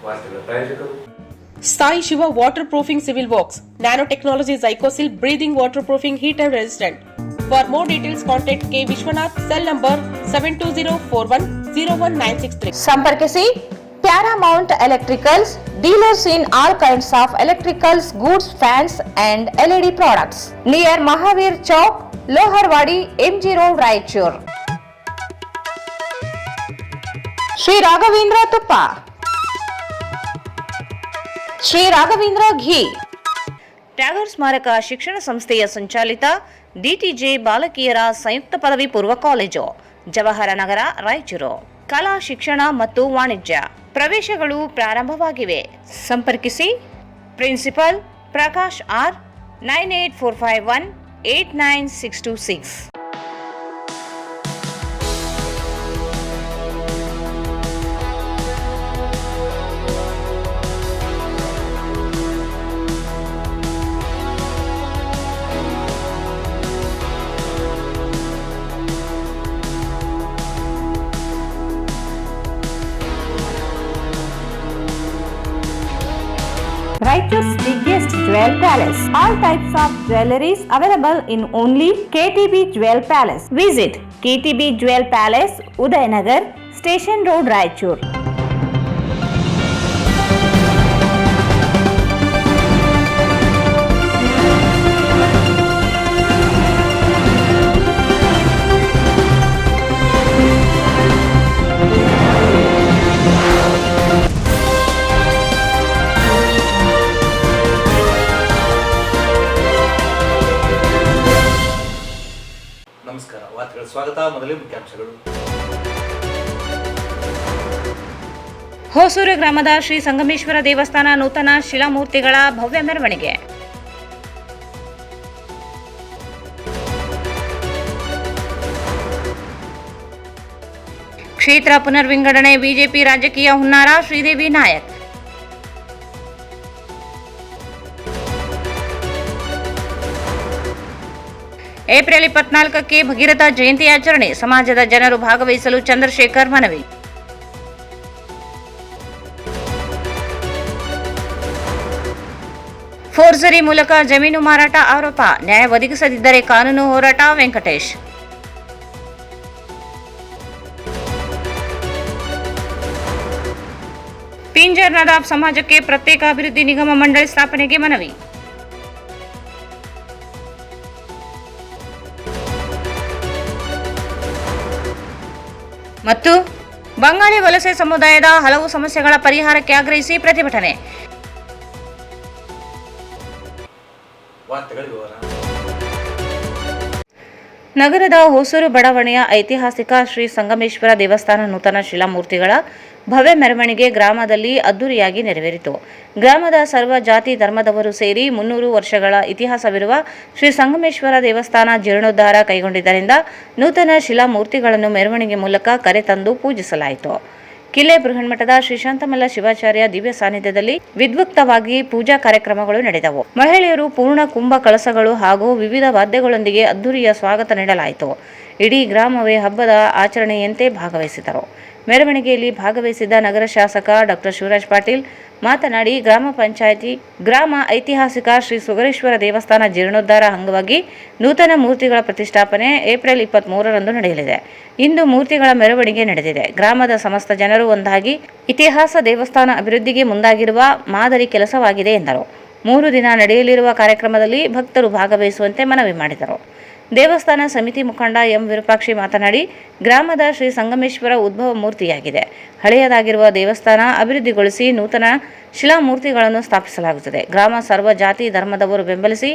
ವಾರ್ತೆಗಳ ಪ್ರಾಯೋಜಕರು Sai Shiva water proofing civil works, nano technology Zycosil breathing water proofing heater resistant. For more details contact K Vishwanath, cell number 7204101963. ಸಂಪರ್ಕಿಸಿ Paramount electricals, dealers in all kinds of electricals goods, fans and LED products, near Mahavir Chowk, Loharwadi, MG road, Raichur. Shri Raghavendra ತುಪ್ಪ, ಶ್ರೀ ರಾಘವೇಂದ್ರ ಘೀ, ಟ್ಯಾಗರ್ ಸ್ಮಾರಕ ಶಿಕ್ಷಣ ಸಂಸ್ಥೆಯ ಸಂಚಾಲಿತ DTJ ಬಾಲಕಿಯರ ಸಂಯುಕ್ತ ಪದವಿ ಪೂರ್ವ college, Jawahar ನಗರ, ರಾಯಚೂರು. ಕಲಾ ಶಿಕ್ಷಣ ಮತ್ತು ವಾಣಿಜ್ಯ ಪ್ರವೇಶಗಳು ಪ್ರಾರಂಭವಾಗಿವೆ. ಸಂಪರ್ಕಿಸಿ principal Prakash R 9845189626. Raichur's biggest jewel palace. All types of jewelries available in only KTB Jewel Palace. Visit KTB Jewel Palace, Udayanagar, Station Road, Raichur. ನಮಸ್ಕಾರ. ವಾರ್ತೆಗಳ ಸ್ವಾಗತ. ಮೊದಲೇ ಮುಖ್ಯಾಂಶಗಳು. ಹೊಸೂರು ಗ್ರಾಮದ ಶ್ರೀ ಸಂಗಮೇಶ್ವರ ದೇವಸ್ಥಾನ ನೂತನ ಶಿಲಾಮೂರ್ತಿಗಳ ಭವ್ಯ ಮೆರವಣಿಗೆ. ಕ್ಷೇತ್ರ ಪುನರ್ವಿಂಗಡಣೆ ಬಿಜೆಪಿ ರಾಜಕೀಯ ಹುನ್ನಾರ, ಶ್ರೀದೇವಿ ನಾಯಕ್. ಏಪ್ರಿಲ್ 24ಕ್ಕೆ ಭಗೀರಥ ಜಯಂತಿ ಆಚರಣೆ, ಸಮಾಜದ ಜನರು ಭಾಗವಹಿಸಲು ಚಂದ್ರಶೇಖರ್ ಮನವಿ. ಫೋರ್ಜರಿ ಮೂಲಕ ಜಮೀನು ಮಾರಾಟ ಆರೋಪ, ನ್ಯಾಯ ಒದಗಿಸದಿದ್ದರೆ ಕಾನೂನು ಹೋರಾಟ, ವೆಂಕಟೇಶ್. ಪಿಂಜರ್ ನದಾಫ್ ಸಮಾಜಕ್ಕೆ ಪ್ರತ್ಯೇಕ ಅಭಿವೃದ್ಧಿ ನಿಗಮ ಮಂಡಳಿ ಸ್ಥಾಪನೆಗೆ ಮನವಿ. ಮತ್ತು ಬಂಗಾಳಿ ವಲಸೆ ಸಮುದಾಯದ ಹಲವು ಸಮಸ್ಯೆಗಳ ಪರಿಹಾರಕ್ಕೆ ಆಗ್ರಹಿಸಿ ಪ್ರತಿಭಟನೆ. ನಗರದ ಹೊಸೂರು ಬಡಾವಣೆಯ ಐತಿಹಾಸಿಕ ಶ್ರೀ ಸಂಗಮೇಶ್ವರ ದೇವಸ್ಥಾನ ನೂತನ ಶಿಲಾಮೂರ್ತಿಗಳ ಭವ್ಯ ಮೆರವಣಿಗೆ ಗ್ರಾಮದಲ್ಲಿ ಅದ್ದೂರಿಯಾಗಿ ನೆರವೇರಿತು. ಗ್ರಾಮದ ಸರ್ವ ಜಾತಿ ಧರ್ಮದವರು ಸೇರಿ 300 ವರ್ಷಗಳ ಇತಿಹಾಸವಿರುವ ಶ್ರೀ ಸಂಗಮೇಶ್ವರ ದೇವಸ್ಥಾನ ಜೀರ್ಣೋದ್ಧಾರ ಕೈಗೊಂಡಿದ್ದರಿಂದ ನೂತನ ಶಿಲಾಮೂರ್ತಿಗಳನ್ನು ಮೆರವಣಿಗೆ ಮೂಲಕ ಕರೆತಂದು ಪೂಜಿಸಲಾಯಿತು. ಕಿಲ್ಲೆ ಬೃಹನ್ಮಠದ ಶ್ರೀ ಶಾಂತಮಲ್ಲ ಶಿವಾಚಾರ್ಯ ದಿವ್ಯ ಸಾನ್ನಿಧ್ಯದಲ್ಲಿ ವಿದ್ಯುಕ್ತವಾಗಿ ಪೂಜಾ ಕಾರ್ಯಕ್ರಮಗಳು ನಡೆದವು. ಮಹಿಳೆಯರು ಪೂರ್ಣ ಕುಂಭ ಕಳಸಗಳು ಹಾಗೂ ವಿವಿಧ ವಾದ್ಯಗಳೊಂದಿಗೆ ಅದ್ದೂರಿಯ ಸ್ವಾಗತ ನೀಡಲಾಯಿತು. ಇಡೀ ಗ್ರಾಮವೇ ಹಬ್ಬದ ಆಚರಣೆಯಂತೆ ಭಾಗವಹಿಸಿದರು. ಮೆರವಣಿಗೆಯಲ್ಲಿ ಭಾಗವಹಿಸಿದ ನಗರ ಶಾಸಕ ಡಾ ಶಿವರಾಜ್ ಪಾಟೀಲ್ ಮಾತನಾಡಿ, ಗ್ರಾಮ ಐತಿಹಾಸಿಕ ಶ್ರೀ ಸುಗರೇಶ್ವರ ದೇವಸ್ಥಾನ ಜೀರ್ಣೋದ್ಧಾರ ಅಂಗವಾಗಿ ನೂತನ ಮೂರ್ತಿಗಳ ಪ್ರತಿಷ್ಠಾಪನೆ ಏಪ್ರಿಲ್ 23ರಂದು ನಡೆಯಲಿದೆ. ಇಂದು ಮೂರ್ತಿಗಳ ಮೆರವಣಿಗೆ ನಡೆದಿದೆ. ಗ್ರಾಮದ ಸಮಸ್ತ ಜನರು ಒಂದಾಗಿ ಇತಿಹಾಸ ದೇವಸ್ಥಾನ ಅಭಿವೃದ್ಧಿಗೆ ಮುಂದಾಗಿರುವ ಮಾದರಿ ಕೆಲಸವಾಗಿದೆ ಎಂದರು. 3 ದಿನ ನಡೆಯಲಿರುವ ಕಾರ್ಯಕ್ರಮದಲ್ಲಿ ಭಕ್ತರು ಭಾಗವಹಿಸುವಂತೆ ಮನವಿ ಮಾಡಿದರು. ದೇವಸ್ಥಾನ ಸಮಿತಿ ಮುಖಂಡ ಎಂ ವಿರೂಪಾಕ್ಷಿ ಮಾತನಾಡಿ, ಗ್ರಾಮದ ಶ್ರೀ ಸಂಗಮೇಶ್ವರ ಉದ್ಭವ ಮೂರ್ತಿಯಾಗಿದೆ. ಹಳೆಯದಾಗಿರುವ ದೇವಸ್ಥಾನ ಅಭಿವೃದ್ಧಿಗೊಳಿಸಿ ನೂತನ ಶಿಲಾಮೂರ್ತಿಗಳನ್ನು ಸ್ಥಾಪಿಸಲಾಗುತ್ತದೆ. ಗ್ರಾಮ ಸರ್ವ ಜಾತಿ ಧರ್ಮದವರು ಬೆಂಬಲಿಸಿ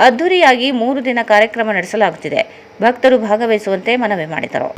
ಅದ್ದೂರಿಯಾಗಿ 3 ದಿನ ಕಾರ್ಯಕ್ರಮ ನಡೆಸಲಾಗುತ್ತಿದೆ. ಭಕ್ತರು ಭಾಗವಹಿಸುವಂತೆ ಮನವಿ ಮಾಡಿದರು.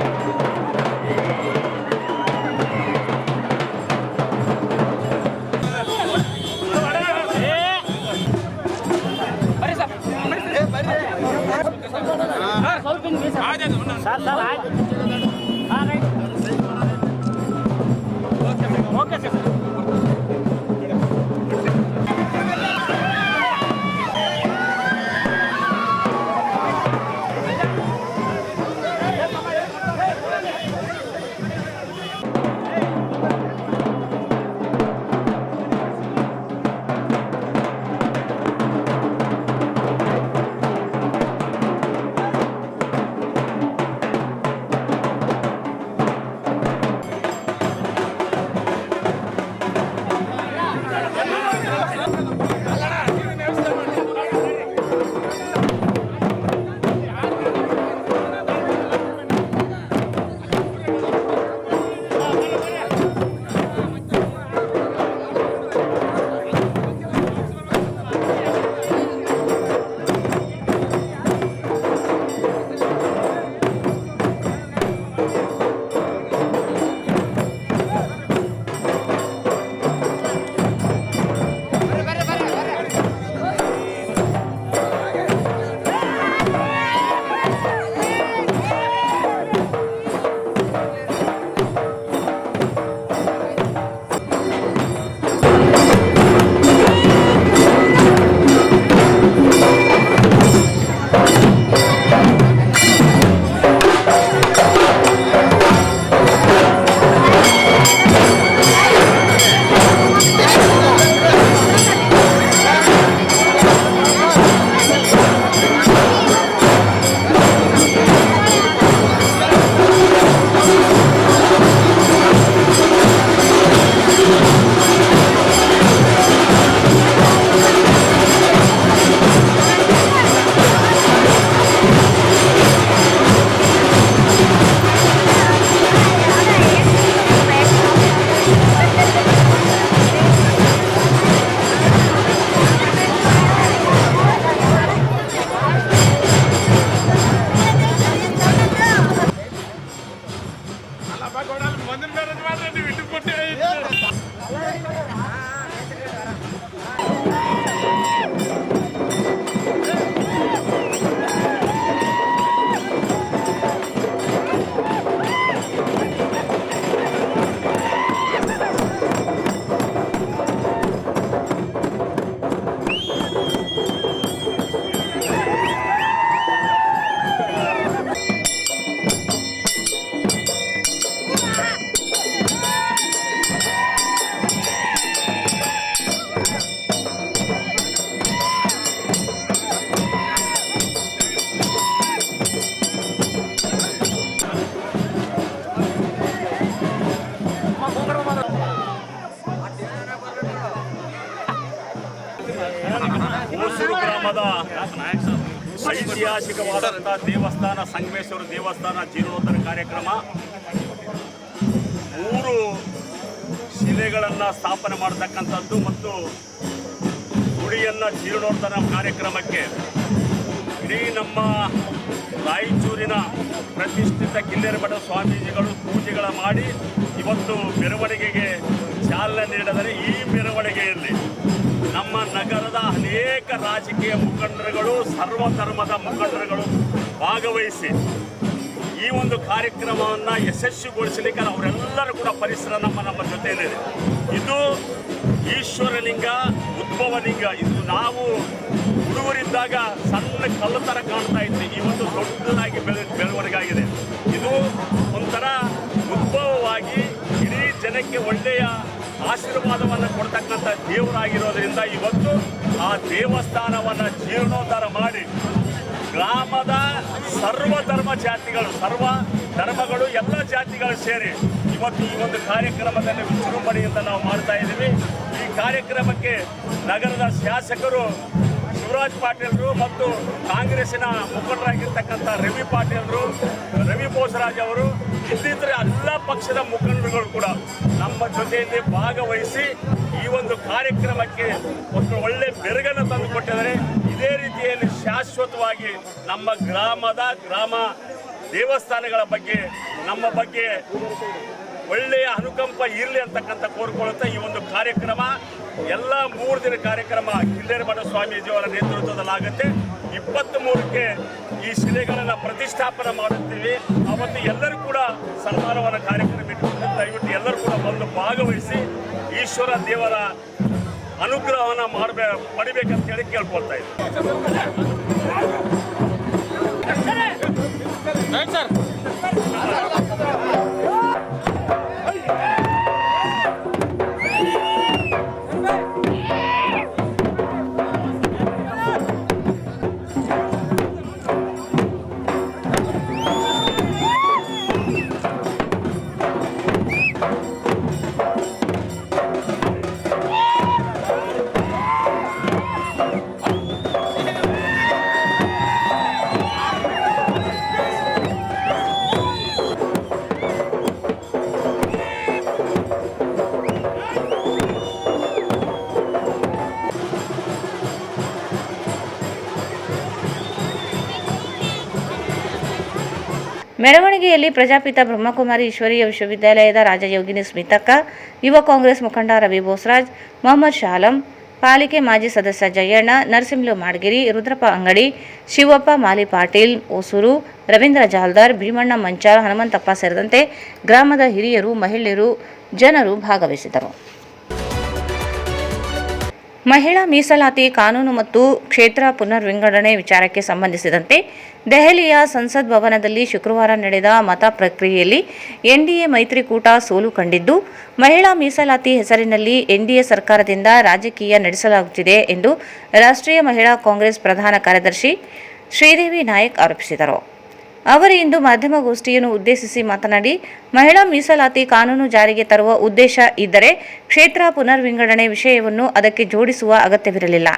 ಗ್ರಾಮದ ಐತಿಹಾಸಿಕವಾದಂಥ ದೇವಸ್ಥಾನ ಸಂಗಮೇಶ್ವರ ದೇವಸ್ಥಾನ ಜೀರ್ಣೋದ್ಧಾರ ಕಾರ್ಯಕ್ರಮ 3 ಶಿಲೆಗಳನ್ನು ಸ್ಥಾಪನೆ ಮಾಡತಕ್ಕಂಥದ್ದು ಮತ್ತು ಗುಡಿಯನ್ನು ಜೀರ್ಣೋದ್ಧಾರ ಕಾರ್ಯಕ್ರಮಕ್ಕೆ ಇಡೀ ನಮ್ಮ ರಾಯಚೂರಿನ ಪ್ರತಿಷ್ಠಿತ ಕಿಲ್ಲೇರಮಠ ಸ್ವಾಮೀಜಿಗಳು ಪೂಜೆಗಳ ಮಾಡಿ ಇವತ್ತು ಮೆರವಣಿಗೆಗೆ ಚಾಲನೆ ನೀಡಿದರೆ ಈ ಮೆರವಣಿಗೆಯಲ್ಲಿ ನಮ್ಮ ನಗರದ ಅನೇಕ ರಾಜಕೀಯ ಮುಖಂಡರುಗಳು ಸರ್ವಧರ್ಮದ ಮುಖಂಡರುಗಳು ಭಾಗವಹಿಸಿ ಈ ಒಂದು ಕಾರ್ಯಕ್ರಮವನ್ನು ಯಶಸ್ವಿಗೊಳಿಸಲಿಕ್ಕೆ ಅವರೆಲ್ಲರೂ ಕೂಡ ಪರಿಸರ ನಮ್ಮ ಜೊತೆಯಲ್ಲಿದೆ. ಇದು ಈಶ್ವರಲಿಂಗ ಉದ್ಭವಲಿಂಗ. ಇದು ನಾವು ಹುಡುಗರಿದ್ದಾಗ ಸಣ್ಣ ಕಲ್ಲು ಥರ ಕಾಣ್ತಾ ಇದ್ವಿ, ಇವತ್ತು ದೊಡ್ಡದಾಗಿ ಬೆಳವಣಿಗೆ ಆಗಿದೆ. ಇದು ಒಂಥರ ಉದ್ಭವವಾಗಿ ಇಡೀ ಜನಕ್ಕೆ ಒಳ್ಳೆಯ ಆಶೀರ್ವಾದವನ್ನು ಕೊಡ್ತಕ್ಕಂಥ ದೇವರಾಗಿರೋದ್ರಿಂದ ಇವತ್ತು ಆ ದೇವಸ್ಥಾನವನ್ನು ಜೀರ್ಣೋದ್ಧಾರ ಮಾಡಿ ಗ್ರಾಮದ ಸರ್ವಧರ್ಮ ಜಾತಿಗಳು, ಸರ್ವ ಧರ್ಮಗಳು, ಎಲ್ಲ ಜಾತಿಗಳು ಸೇರಿ ಇವತ್ತು ಈ ಒಂದು ಕಾರ್ಯಕ್ರಮದಲ್ಲಿ ವಿಜೃಂಭಣೆಯಿಂದ ನಾವು ಮಾಡ್ತಾ ಇದ್ದೀವಿ. ಈ ಕಾರ್ಯಕ್ರಮಕ್ಕೆ ನಗರದ ಶಾಸಕರು ಶಿವರಾಜ್ ಪಾಟೀಲ್ರು ಮತ್ತು ಕಾಂಗ್ರೆಸ್ಸಿನ ಮುಖಂಡರಾಗಿರ್ತಕ್ಕಂಥ ರವಿ ಪಾಟೀಲ್ರು, ರವಿ ಬೋಸರಾಜ್ ಅವರು, ಇನ್ನಿತರ ಎಲ್ಲ ಪಕ್ಷದ ಮುಖಂಡರುಗಳು ಕೂಡ ನಮ್ಮ ಜೊತೆಯಲ್ಲಿ ಭಾಗವಹಿಸಿ ಈ ಒಂದು ಕಾರ್ಯಕ್ರಮಕ್ಕೆ ಒಂದು ಒಳ್ಳೆ ಬೆರಗನ್ನು ತಂದುಕೊಟ್ಟಿದ್ದಾರೆ. ಇದೇ ರೀತಿಯಲ್ಲಿ ಶಾಶ್ವತವಾಗಿ ನಮ್ಮ ಗ್ರಾಮ ದೇವಸ್ಥಾನಗಳ ಬಗ್ಗೆ ನಮ್ಮ ಬಗ್ಗೆ ಒಳ್ಳೆಯ ಅನುಕಂಪ ಇರಲಿ ಅಂತಕ್ಕಂಥ ಕೋರ್ಕೊಳ್ಳುತ್ತಾ ಈ ಒಂದು ಕಾರ್ಯಕ್ರಮ ಎಲ್ಲ 3 ದಿನ ಕಾರ್ಯಕ್ರಮ ಕಿಲ್ಲೇರಮಠ ಸ್ವಾಮೀಜಿಯವರ ನೇತೃತ್ವದಲ್ಲಾಗುತ್ತೆ. 23ಕ್ಕೆ ಈ ಶಿಲೆಗಳನ್ನು ಪ್ರತಿಷ್ಠಾಪನೆ ಮಾಡುತ್ತೀವಿ. ಅವತ್ತು ಎಲ್ಲರೂ ಕೂಡ ಸನ್ಮಾನವನ್ನ ಕಾರ್ಯಕ್ರಮ ಇಟ್ಟುಕೊಂಡು ದಯವಿಟ್ಟು ಎಲ್ಲರೂ ಕೂಡ ಬಂದು ಭಾಗವಹಿಸಿ ಈಶ್ವರ ದೇವರ ಅನುಗ್ರಹವನ್ನು ಪಡಿಬೇಕಂತ ಹೇಳಿ ಕೇಳ್ಕೊಳ್ತಾ ಇದ್ದೀವಿ. ಮೆರವಣಿಗೆಯಲ್ಲಿ ಪ್ರಜಾಪಿತ ಬ್ರಹ್ಮಕುಮಾರಿ ಈಶ್ವರೀಯ ವಿಶ್ವವಿದ್ಯಾಲಯದ ರಾಜಯೋಗಿನಿ ಸ್ಮಿತಕ್ಕ, ಯುವ ಕಾಂಗ್ರೆಸ್ ಮುಖಂಡ ರವಿ ಬೋಸರಾಜ್, ಮೊಹಮ್ಮದ್ ಶಾಲಂ, ಪಾಲಿಕೆ ಮಾಜಿ ಸದಸ್ಯ ಜಯಣ್ಣ, ನರಸಿಂಹಲು ಮಾಡಗಿರಿ, ರುದ್ರಪ್ಪ ಅಂಗಡಿ, ಶಿವಪ್ಪ ಮಾಲಿ ಪಾಟೀಲ್ ಓಸೂರು, ರವೀಂದ್ರ ಜಾಲ್ದಾರ್, ಭೀಮಣ್ಣ ಮಂಚಾಲ್, ಹನುಮಂತಪ್ಪ ಸೇರಿದಂತೆ ಗ್ರಾಮದ ಹಿರಿಯರು, ಮಹಿಳೆಯರು, ಜನರು ಭಾಗವಹಿಸಿದರು. ಮಹಿಳಾ ಮೀಸಲಾತಿ ಕಾನೂನು ಮತ್ತು ಕ್ಷೇತ್ರ ಪುನರ್ವಿಂಗಡಣೆ ವಿಚಾರಕ್ಕೆ ಸಂಬಂಧಿಸಿದಂತೆ ದೆಹಲಿಯ ಸಂಸತ್ ಭವನದಲ್ಲಿ ಶುಕ್ರವಾರ ನಡೆದ ಮತ ಪ್ರಕ್ರಿಯೆಯಲ್ಲಿ ಎನ್ಡಿಎ ಮೈತ್ರಿಕೂಟ ಸೋಲು ಕಂಡಿದ್ದು, ಮಹಿಳಾ ಮೀಸಲಾತಿ ಹೆಸರಿನಲ್ಲಿ ಎನ್ಡಿಎ ಸರ್ಕಾರದಿಂದ ರಾಜಕೀಯ ನಡೆಸಲಾಗುತ್ತಿದೆ ಎಂದು ರಾಷ್ಟ್ರೀಯ ಮಹಿಳಾ ಕಾಂಗ್ರೆಸ್ ಪ್ರಧಾನ ಕಾರ್ಯದರ್ಶಿ ಶ್ರೀದೇವಿ ನಾಯಕ್ ಆರೋಪಿಸಿದರು. ಅವರು ಇಂದು ಮಾಧ್ಯಮಗೋಷ್ಠಿಯನ್ನು ಉದ್ದೇಶಿಸಿ ಮಾತನಾಡಿ, ಮಹಿಳಾ ಮೀಸಲಾತಿ ಕಾನೂನು ಜಾರಿಗೆ ತರುವ ಉದ್ದೇಶ ಇದ್ದರೆ ಕ್ಷೇತ್ರ ಪುನರ್ವಿಂಗಡಣೆ ವಿಷಯವನ್ನು ಅದಕ್ಕೆ ಜೋಡಿಸುವ ಅಗತ್ಯವಿರಲಿಲ್ಲ.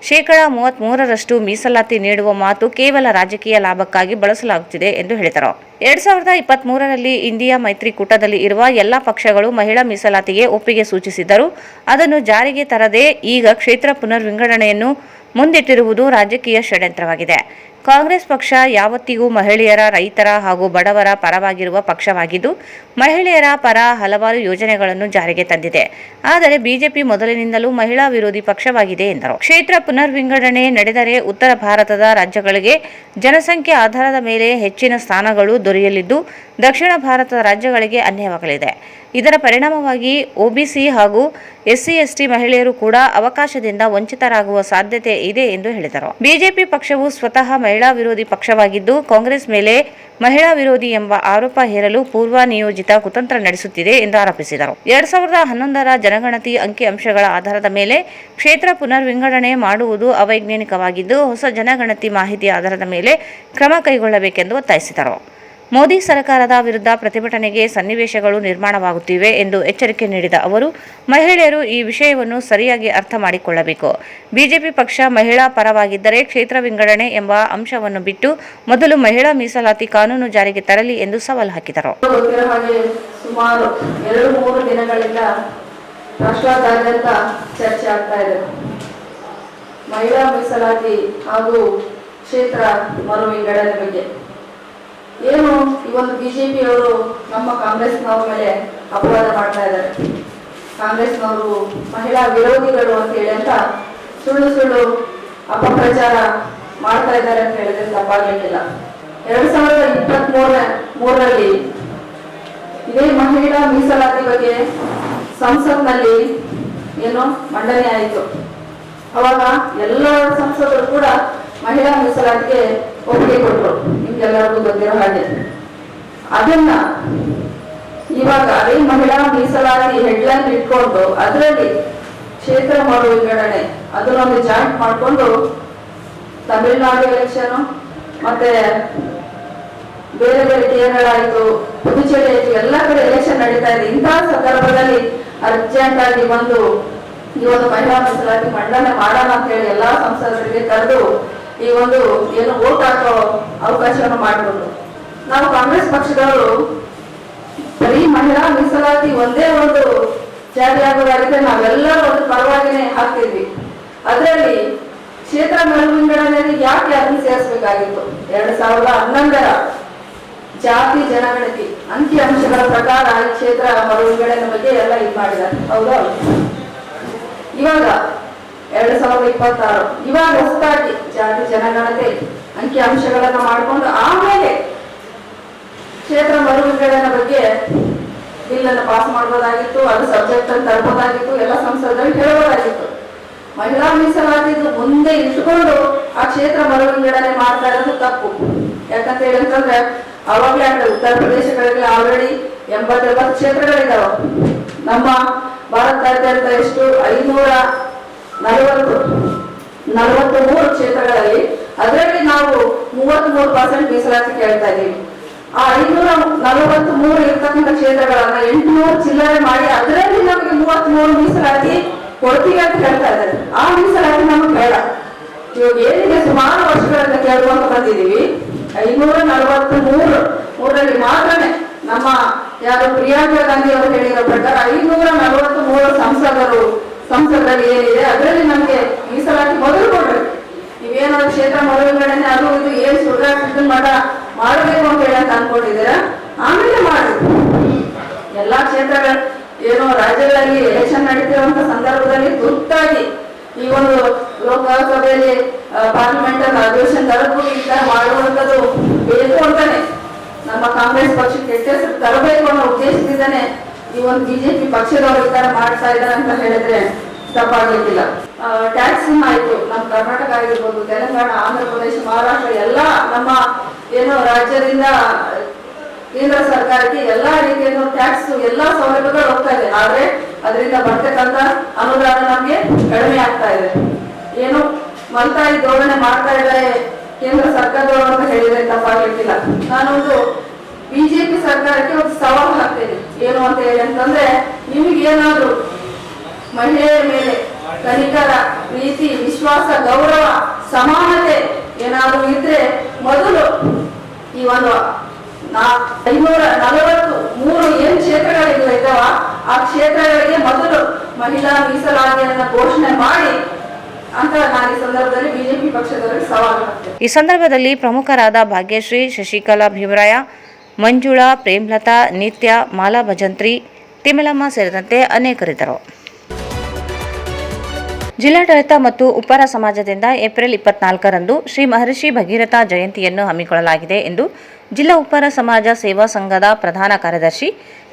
33% ಮೀಸಲಾತಿ ನೀಡುವ ಮಾತು ಕೇವಲ ರಾಜಕೀಯ ಲಾಭಕ್ಕಾಗಿ ಬಳಸಲಾಗುತ್ತಿದೆ ಎಂದು ಹೇಳಿದರು. 2023ರಲ್ಲಿ ಇಂಡಿಯಾ ಮೈತ್ರಿಕೂಟದಲ್ಲಿ ಇರುವ ಎಲ್ಲ ಪಕ್ಷಗಳು ಮಹಿಳಾ ಮೀಸಲಾತಿಗೆ ಒಪ್ಪಿಗೆ ಸೂಚಿಸಿದ್ದರೂ ಅದನ್ನು ಜಾರಿಗೆ ತರದೆ ಈಗ ಕ್ಷೇತ್ರ ಪುನರ್ವಿಂಗಡಣೆಯನ್ನು ಮುಂದಿಟ್ಟಿರುವುದು ರಾಜಕೀಯ ಷಡ್ಯಂತ್ರವಾಗಿದೆ. ಕಾಂಗ್ರೆಸ್ ಪಕ್ಷ ಯಾವತ್ತಿಗೂ ಮಹಿಳೆಯರ, ರೈತರ ಹಾಗೂ ಬಡವರ ಪರವಾಗಿರುವ ಪಕ್ಷವಾಗಿದ್ದು, ಮಹಿಳೆಯರ ಪರ ಹಲವಾರು ಯೋಜನೆಗಳನ್ನು ಜಾರಿಗೆ ತಂದಿದೆ. ಆದರೆ ಬಿಜೆಪಿ ಮೊದಲಿನಿಂದಲೂ ಮಹಿಳಾ ವಿರೋಧಿ ಪಕ್ಷವಾಗಿದೆ ಎಂದರು. ಕ್ಷೇತ್ರ ಪುನರ್ವಿಂಗಡಣೆ ನಡೆದರೆ ಉತ್ತರ ಭಾರತದ ರಾಜ್ಯಗಳಿಗೆ ಜನಸಂಖ್ಯೆ ಆಧಾರದ ಮೇಲೆ ಹೆಚ್ಚಿನ ಸ್ಥಾನಗಳು ದೊರೆಯಲಿದ್ದು, ದಕ್ಷಿಣ ಭಾರತದ ರಾಜ್ಯಗಳಿಗೆ ಅನ್ಯಾಯವಾಗಲಿದೆ. ಇದರ ಪರಿಣಾಮವಾಗಿ ಒಬಿಸಿ ಹಾಗೂ SC/ST ಮಹಿಳೆಯರು ಕೂಡ ಅವಕಾಶದಿಂದ ವಂಚಿತರಾಗುವ ಸಾಧ್ಯತೆ ಇದೆ ಎಂದು ಹೇಳಿದರು. ಬಿಜೆಪಿ ಪಕ್ಷವು ಸ್ವತಃ ಮಹಿಳಾ ವಿರೋಧಿ ಪಕ್ಷವಾಗಿದ್ದು, ಕಾಂಗ್ರೆಸ್ ಮೇಲೆ ಮಹಿಳಾ ವಿರೋಧಿ ಎಂಬ ಆರೋಪ ಹೇರಲು ಪೂರ್ವನಿಯೋಜಿತ ಕುತಂತ್ರ ನಡೆಸುತ್ತಿದೆ ಎಂದು ಆರೋಪಿಸಿದರು. 2011ರ ಜನಗಣತಿ ಅಂಕಿಅಂಶಗಳ ಆಧಾರದ ಮೇಲೆ ಕ್ಷೇತ್ರ ಪುನರ್ವಿಂಗಡಣೆ ಮಾಡುವುದು ಅವೈಜ್ಞಾನಿಕವಾಗಿದ್ದು, ಹೊಸ ಜನಗಣತಿ ಮಾಹಿತಿ ಆಧಾರದ ಮೇಲೆ ಕ್ರಮ ಕೈಗೊಳ್ಳಬೇಕೆಂದು ಒತ್ತಾಯಿಸಿದರು. ಮೋದಿ ಸರ್ಕಾರದ ವಿರುದ್ಧ ಪ್ರತಿಭಟನೆಗೆ ಸನ್ನಿವೇಶಗಳು ನಿರ್ಮಾಣವಾಗುತ್ತಿವೆ ಎಂದು ಎಚ್ಚರಿಕೆ ನೀಡಿದ ಅವರು, ಮಹಿಳೆಯರು ಈ ವಿಷಯವನ್ನು ಸರಿಯಾಗಿ ಅರ್ಥ ಮಾಡಿಕೊಳ್ಳಬೇಕು. ಬಿಜೆಪಿ ಪಕ್ಷ ಮಹಿಳಾ ಪರವಾಗಿದ್ದರೆ ಕ್ಷೇತ್ರ ವಿಂಗಡಣೆ ಎಂಬ ಅಂಶವನ್ನು ಬಿಟ್ಟು ಮೊದಲು ಮಹಿಳಾ ಮೀಸಲಾತಿ ಕಾನೂನು ಜಾರಿಗೆ ತರಲಿ ಎಂದು ಸವಾಲು ಹಾಕಿದರು. ಸುಮಾರು 2-3 ದಿನಗಳಿಂದ ರಾಷ್ಟ್ರಾದ್ಯಂತ ಚರ್ಚೆ ಆಗ್ತಾ ಇದೆ. ಮಹಿಳಾ ಮೀಸಲಾತಿ ಹಾಗೂ ಕ್ಷೇತ್ರ ಮರು ವಿಂಗಡಣೆ ಬಗ್ಗೆ ಏನು ಈ ಒಂದು ಬಿಜೆಪಿಯವರು ನಮ್ಮ ಕಾಂಗ್ರೆಸ್ನವ್ರ ಮೇಲೆ ಅಪವಾದ ಮಾಡ್ತಾ ಇದ್ದಾರೆ. ಕಾಂಗ್ರೆಸ್ನವರು ಮಹಿಳಾ ವಿರೋಧಿಗಳು ಅಂತ ಹೇಳಿ ಅಂತ ಸುಳ್ಳು ಅಪಪ್ರಚಾರ ಮಾಡ್ತಾ ಇದ್ದಾರೆ ಅಂತ ಹೇಳಿದ್ರೆ ತಪ್ಪಾಗಲಿಕ್ಕಿಲ್ಲ. 2023ರಲ್ಲಿ ಇದೇ ಮಹಿಳಾ ಮೀಸಲಾತಿ ಬಗ್ಗೆ ಸಂಸತ್ನಲ್ಲಿ ಏನು ಮಂಡನೆ ಆಯಿತು. ಅವಾಗ ಎಲ್ಲ ಸಂಸದರು ಕೂಡ ಮಹಿಳಾ ಮೀಸಲಾತಿಗೆ ಒಪ್ಪಿಗೆ ಕೊಟ್ಟರು, ನಿಮ್ಗೆಲ್ಲರಿಗೂ ಗೊತ್ತಿರೋ ಹಾಗೆ. ಅದನ್ನ ಇವಾಗ ಅದೇ ಮಹಿಳಾ ಮೀಸಲಾತಿ ಹೆಡ್ಲೈನ್ ಇಟ್ಕೊಂಡು ಅದರಲ್ಲಿ ಕ್ಷೇತ್ರ ಮರು ವಿಂಗಡಣೆ ಅದನ್ನೊಂದು ಜಾಯಿಂಟ್ ಮಾಡಿಕೊಂಡು ತಮಿಳುನಾಡು ಎಲೆಕ್ಷನ್ ಮತ್ತೆ ಬೇರೆ ಬೇರೆ ಕೇರಳ ಆಯಿತು, ಪುದುಚೇರಿ ಆಯಿತು, ಎಲ್ಲ ಕಡೆ ಎಲೆಕ್ಷನ್ ನಡೀತಾ ಇದೆ. ಇಂತಹ ಸಂದರ್ಭದಲ್ಲಿ ಅರ್ಜೆಂಟ್ ಆಗಿ ಬಂದು ಈ ಒಂದು ಮಹಿಳಾ ಮೀಸಲಾತಿ ಮಂಡನೆ ಮಾಡೋಣ ಅಂತ ಹೇಳಿ ಎಲ್ಲಾ ಸಂಸದರಿಗೆ ಕರೆದು ಈ ಒಂದು ಏನು ವೋಟ್ ಹಾಕೋ ಅವಕಾಶವನ್ನು ಮಾಡಿಕೊಂಡು ನಾವು ಕಾಂಗ್ರೆಸ್ ಪಕ್ಷದವರು ಬರೀ ಮಹಿಳಾ ಮೀಸಲಾತಿ ಒಂದೇ ಒಂದು ಜಾರಿಯಾಗೋದಾಗಿದ್ರೆ ನಾವೆಲ್ಲರೂ ಒಂದು ಪರವಾಗಿನೇ ಹಾಕ್ತಿದ್ವಿ. ಅದರಲ್ಲಿ ಕ್ಷೇತ್ರ ಮರು ವಿಂಗಡಣೆಯಲ್ಲಿ ಯಾಕೆ ಅದನ್ನು ಸೇರಿಸಬೇಕಾಗಿತ್ತು? 2011ರ ಜಾತಿ ಜನಗಣತಿ ಅಂಕಿ ಅಂಶಗಳ ಪ್ರಕಾರ ಈ ಕ್ಷೇತ್ರ ಮರು ವಿಂಗಡಣೆ ಬಗ್ಗೆ ಎಲ್ಲ ಇದು ಮಾಡಿದ್ದಾರೆ. ಹೌದಾ? ಇವಾಗ 2026 ಇವಾಗ ಹೊಸದಾಗಿ ಜಾತಿ ಜನಗಣತಿ ಅಂಕಿ ಅಂಶಗಳನ್ನ ಮಾಡಿಕೊಂಡು ಆಮೇಲೆ ಕ್ಷೇತ್ರ ಮರು ವಿಂಗಡಣೆ ಬಗ್ಗೆ ಬಿಲ್ ಅನ್ನು ಪಾಸ್ ಮಾಡಬಹುದಾಗಿತ್ತು, ಅದು ಸಬ್ಜೆಕ್ಟ್ ಅಂತ ತರಬಹುದಾಗಿತ್ತು, ಎಲ್ಲ ಸಂಸದರು ಹೇಳಬಹುದಾಗಿತ್ತು. ಮಹಿಳಾ ಮೀಸಲಾತಿದ್ದು ಮುಂದೆ ಇಟ್ಕೊಂಡು ಆ ಕ್ಷೇತ್ರ ಮರು ವಿಂಗಡಣೆ ಮಾಡ್ತಾ ಇರೋದು ತಪ್ಪು. ಯಾಕಂತ ಹೇಳಿದ್ರೆ ಅವಾಗಲೇ ಉತ್ತರ ಪ್ರದೇಶಗಳಲ್ಲಿ ಆಲ್ರೆಡಿ 80 ಕ್ಷೇತ್ರಗಳಿದಾವೆ. ನಮ್ಮ ಭಾರತಾದ್ಯಂತ ಎಷ್ಟು 543 ಕ್ಷೇತ್ರಗಳಲ್ಲಿ ಅದರಲ್ಲಿ ನಾವು 33% ಮೀಸಲಾತಿ ಕೇಳ್ತಾ ಇದ್ದೀವಿ. ಆ 543 ಇರ್ತಕ್ಕಂಥ ಕ್ಷೇತ್ರಗಳನ್ನ 800 ಚಿಲ್ಲರೆ ಮಾಡಿ ಅದರಲ್ಲಿ ನಮಗೆ 33 ಮೀಸಲಾತಿ ಕೊಡ್ತೀವಿ ಅಂತ ಹೇಳ್ತಾ ಇದ್ದಾರೆ. ಆ ಮೀಸಲಾತಿ ನಮಗೆ ಬೇಡ. ಇವಾಗ ಏನಿದೆ ಸುಮಾರು ವರ್ಷಗಳಿಂದ ಕೇಳ್ಕೊಂತ ಬಂದಿದ್ದೀವಿ. 543ರಲ್ಲಿ ಮಾತ್ರನೇ ನಮ್ಮ ಯಾರು ಪ್ರಿಯಾಂಕಾ ಗಾಂಧಿ ಅವರು ಹೇಳಿರೋ ಪ್ರಕಾರ 543 ಸಂಸದರಲ್ಲಿ ಏನಿದೆ ಅದರಲ್ಲಿ ನಮಗೆ ಮೀಸಲಾತಿ ಮೊದಲು ಕೊಡ್ರಿ. ನೀವೇನಾದ್ರು ಕ್ಷೇತ್ರ ಮರು ವಿಂಗಡಣೆ ಅದು ಇದು ಏನ್ ಸುಳ್ಳು ಮಾಡಬೇಕು ಅಂತ ಹೇಳಿ ಅಂತ ಅನ್ಕೊಂಡಿದ್ದೀರಾ, ಆಮೇಲೆ ಮಾಡಿ. ಎಲ್ಲಾ ಕ್ಷೇತ್ರಗಳ ಏನೋ ರಾಜ್ಯಗಳಲ್ಲಿ ಎಲೆಕ್ಷನ್ ನಡೀತಿರುವಂತ ಸಂದರ್ಭದಲ್ಲಿ ತುರ್ತಾಗಿ ಈ ಒಂದು ಲೋಕಸಭೆಯಲ್ಲಿ ಪಾರ್ಲಿಮೆಂಟ್ ಅಧಿವೇಶನ ತರಕು ಇಂತ ಮಾಡುವಂತದ್ದು ಬೇಕು ಅಂತಾನೆ ನಮ್ಮ ಕಾಂಗ್ರೆಸ್ ಪಕ್ಷಕ್ಕೆ ಕೆಟ್ಟ ಹೆಸರು ತರಬೇಕು ಅನ್ನೋ ಉದ್ದೇಶದಿಂದಾನೆ ಈ ಒಂದು ಬಿಜೆಪಿ ಪಕ್ಷದವರು ಈ ತರ ಮಾಡ್ತಾ ಇದ್ದಾರೆ ಅಂತ ಹೇಳಿದ್ರೆ ತಪ್ಪಾಗಲಿಕ್ಕಿಲ್ಲ. ಟ್ಯಾಕ್ಸ್ ಆಯ್ತು, ನಮ್ಮ ಕರ್ನಾಟಕ ಆಗಿರ್ಬೋದು, ತೆಲಂಗಾಣ, ಆಂಧ್ರ ಪ್ರದೇಶ, ಮಹಾರಾಷ್ಟ್ರ ಎಲ್ಲ ನಮ್ಮ ಏನು ರಾಜ್ಯದಿಂದ ಕೇಂದ್ರ ಸರ್ಕಾರಕ್ಕೆ ಎಲ್ಲಾ ರೀತಿಯ ಟ್ಯಾಕ್ಸ್ ಎಲ್ಲಾ ಸೌಲಭ್ಯಗಳು ಹೋಗ್ತಾ ಇದೆ. ಆದ್ರೆ ಅದರಿಂದ ಬರ್ತಕ್ಕಂಥ ಅನುದಾನ ನಮ್ಗೆ ಕಡಿಮೆ ಆಗ್ತಾ ಇದೆ. ಏನು ಮಲ್ತಾಯಿ ಧೋರಣೆ ಮಾಡ್ತಾ ಇದ್ದಾರೆ ಕೇಂದ್ರ ಸರ್ಕಾರದವರು ಅಂತ ಹೇಳಿದ್ರೆ ತಪ್ಪಾಗಲಿಕ್ಕಿಲ್ಲ. ನಾನೊಂದು ಬಿಜೆಪಿ ಸರ್ಕಾರಕ್ಕೆ ಒಂದು ಸವಾಲು ಹಾಕ್ತೇನೆ. ಏನು ಅಂತ ಹೇಳಿ ಅಂತಂದ್ರೆ, ನಿಮಗೇನಾದ್ರು ಮಹಿಳೆಯರ ಮೇಲೆ ಕನಿಕರ, ಪ್ರೀತಿ, ವಿಶ್ವಾಸ, ಗೌರವ, ಸಮಾನತೆ ಏನಾದ್ರು ಇದ್ರೆ ಮೊದಲು ಈ ಒಂದು 543 ಏನ್ ಕ್ಷೇತ್ರಗಳಿದ್ದಾವ ಆ ಕ್ಷೇತ್ರಗಳಿಗೆ ಮೊದಲು ಮಹಿಳಾ ಮೀಸಲಾತಿಯನ್ನ ಘೋಷಣೆ ಮಾಡಿ ಅಂತ ನಾನು ಈ ಸಂದರ್ಭದಲ್ಲಿ ಬಿಜೆಪಿ ಪಕ್ಷದವರಿಗೆ ಸವಾಲು ಹಾಕ್ತೇನೆ. ಈ ಸಂದರ್ಭದಲ್ಲಿ ಪ್ರಮುಖರಾದ ಭಾಗ್ಯಶ್ರೀ, ಶಶಿಕಲಾ ಭೀಮರಾಯ, ಮಂಜುಳಾ, ಪ್ರೇಮಲತಾ, ನಿತ್ಯ, ಮಾಲಾ ಭಜಂತ್ರಿ, ತಿಮ್ಮಲಮ್ಮ ಸೇರಿದಂತೆ ಅನೇಕರಿದ್ದರು. ಜಿಲ್ಲಾಡಳಿತ ಮತ್ತು ಉಪ್ಪಾರ ಸಮಾಜದಿಂದ ಏಪ್ರಿಲ್ 24ರಂದು ಶ್ರೀ ಮಹರ್ಷಿ ಭಗೀರಥ ಜಯಂತಿಯನ್ನು ಹಮ್ಮಿಕೊಳ್ಳಲಾಗಿದೆ ಎಂದು ಜಿಲ್ಲಾ ಉಪ್ಪಾರ ಸಮಾಜ ಸೇವಾ ಸಂಘದ ಪ್ರಧಾನ ಕಾರ್ಯದರ್ಶಿ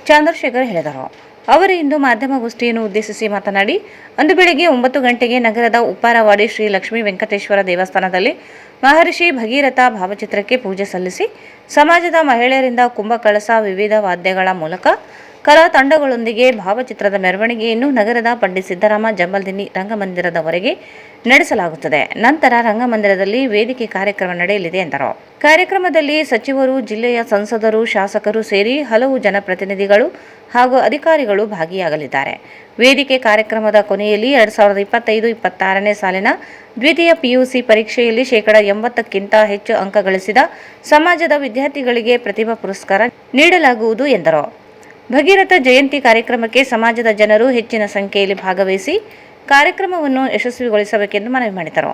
ಚಂದ್ರಶೇಖರ್ ಹೇಳಿದರು. ಅವರು ಇಂದು ಮಾಧ್ಯಮಗೋಷ್ಠಿಯನ್ನು ಉದ್ದೇಶಿಸಿ ಮಾತನಾಡಿ, ಅಂದು ಬೆಳಗ್ಗೆ 9 ಗಂಟೆಗೆ ನಗರದ ಉಪ್ಪಾರವಾಡಿ ಶ್ರೀ ಲಕ್ಷ್ಮೀ ವೆಂಕಟೇಶ್ವರ ದೇವಸ್ಥಾನದಲ್ಲಿ ಮಹರ್ಷಿ ಭಗೀರಥ ಭಾವಚಿತ್ರಕ್ಕೆ ಪೂಜೆ ಸಲ್ಲಿಸಿ ಸಮಾಜದ ಮಹಿಳೆಯರಿಂದ ಕುಂಭಕಳಸ, ವಿವಿಧ ವಾದ್ಯಗಳ ಮೂಲಕ ಕಲಾ ತಂಡಗಳೊಂದಿಗೆ ಭಾವಚಿತ್ರದ ಮೆರವಣಿಗೆಯನ್ನು ನಗರದ ಪಂಡಿತ್ ಸಿದ್ದರಾಮ ಜಂಬಲ್ದಿನ್ನಿ ರಂಗಮಂದಿರದವರೆಗೆ ನಡೆಸಲಾಗುತ್ತದೆ. ನಂತರ ರಂಗಮಂದಿರದಲ್ಲಿ ವೇದಿಕೆ ಕಾರ್ಯಕ್ರಮ ನಡೆಯಲಿದೆ ಎಂದರು. ಕಾರ್ಯಕ್ರಮದಲ್ಲಿ ಸಚಿವರು, ಜಿಲ್ಲೆಯ ಸಂಸದರು, ಶಾಸಕರು ಸೇರಿ ಹಲವು ಜನಪ್ರತಿನಿಧಿಗಳು ಹಾಗೂ ಅಧಿಕಾರಿಗಳು ಭಾಗಿಯಾಗಲಿದ್ದಾರೆ. ವೇದಿಕೆ ಕಾರ್ಯಕ್ರಮದ ಕೊನೆಯಲ್ಲಿ 2025-26ನೇ ಸಾಲಿನ ದ್ವಿತೀಯ PUC ಪರೀಕ್ಷೆಯಲ್ಲಿ 80%ಕ್ಕಿಂತ ಹೆಚ್ಚು ಅಂಕ ಗಳಿಸಿದ ಸಮಾಜದ ವಿದ್ಯಾರ್ಥಿಗಳಿಗೆ ಪ್ರತಿಭಾ ಪುರಸ್ಕಾರ ನೀಡಲಾಗುವುದು ಎಂದರು. ಭಗೀರಥ ಜಯಂತಿ ಕಾರ್ಯಕ್ರಮಕ್ಕೆ ಸಮಾಜದ ಜನರು ಹೆಚ್ಚಿನ ಸಂಖ್ಯೆಯಲ್ಲಿ ಭಾಗವಹಿಸಿ ಕಾರ್ಯಕ್ರಮವನ್ನು ಯಶಸ್ವಿಗೊಳಿಸಬೇಕೆಂದು ಮನವಿ ಮಾಡಿದರು.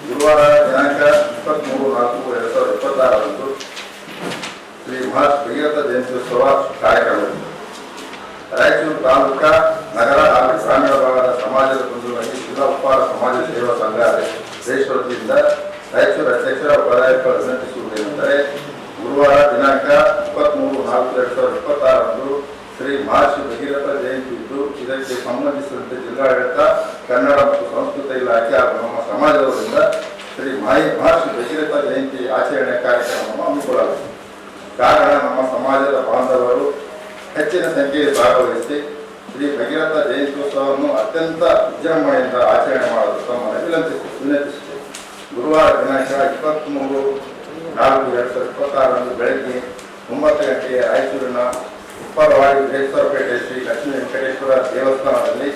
ಗುರುವಾರ ದಿನಾಂಕ 23/4/2026 ಶ್ರೀ ಭಗೀರಥ ಜಯಂತ್ಯೋತ್ಸವ ಕಾರ್ಯಕ್ರಮದಲ್ಲಿ ರಾಯಚೂರು ತಾಲೂಕಾ ನಗರ ಹಾಗೂ ಗ್ರಾಮೀಣ ಭಾಗದ ಸಮಾಜದ ಬಂಧುಗಳಲ್ಲಿ ಜಿಲ್ಲಾ ಉಪಹಾರ ಸಮಾಜ ಸೇವಾ ಸಂಘ ದೇಶ ವತಿಯಿಂದ ರಾಯಚೂರು ಅಧ್ಯಕ್ಷರ ಪದಾಧಿಕಾರಿಗಳು ವಿನಂತಿಸುವುದೇನೆಂದರೆ, ಗುರುವಾರ ದಿನಾಂಕ 23/4/2026 ಶ್ರೀ ಮಹರ್ಷಿ ಭಗೀರಥ ಜಯಂತಿ ಇದ್ದು, ಇದಕ್ಕೆ ಸಂಬಂಧಿಸಿದಂತೆ ಜಿಲ್ಲಾಡಳಿತ, ಕನ್ನಡ ಮತ್ತು ಸಂಸ್ಕೃತಿ ಇಲಾಖೆ ಹಾಗೂ ನಮ್ಮ ಸಮಾಜದವರಿಂದ ಶ್ರೀ ಮಹರ್ಷಿ ಭಗೀರಥ ಜಯಂತಿ ಆಚರಣೆ ಕಾರ್ಯಕ್ರಮವನ್ನು ಹಮ್ಮಿಕೊಳ್ಳಲಾಗಿದೆ. ಕಾರಣ, ನಮ್ಮ ಸಮಾಜದ ಬಾಂಧವರು ಹೆಚ್ಚಿನ ಸಂಖ್ಯೆಯಲ್ಲಿ ಭಾಗವಹಿಸಿ ಶ್ರೀ ಭಗೀರಥ ಜಯಂತ್ಯೋತ್ಸವವನ್ನು ಅತ್ಯಂತ ವಿಜೃಂಭಣೆಯಿಂದ ಆಚರಣೆ ಮಾಡಲು ತಮ್ಮನ್ನು ವಿನಂತಿಸುತ್ತೇವೆ. ಗುರುವಾರ ದಿನಾಂಕ 23/4/2026 ಬೆಳಗ್ಗೆ 9 ಗಂಟೆಗೆ ರಾಯಚೂರಿನ ಉಪ್ಪರವಾಡಿ ಬೃಹೇಶ್ವರಪೇಟೆ ಶ್ರೀ ಲಕ್ಷ್ಮೀ ವೆಂಕಟೇಶ್ವರ ದೇವಸ್ಥಾನದಲ್ಲಿ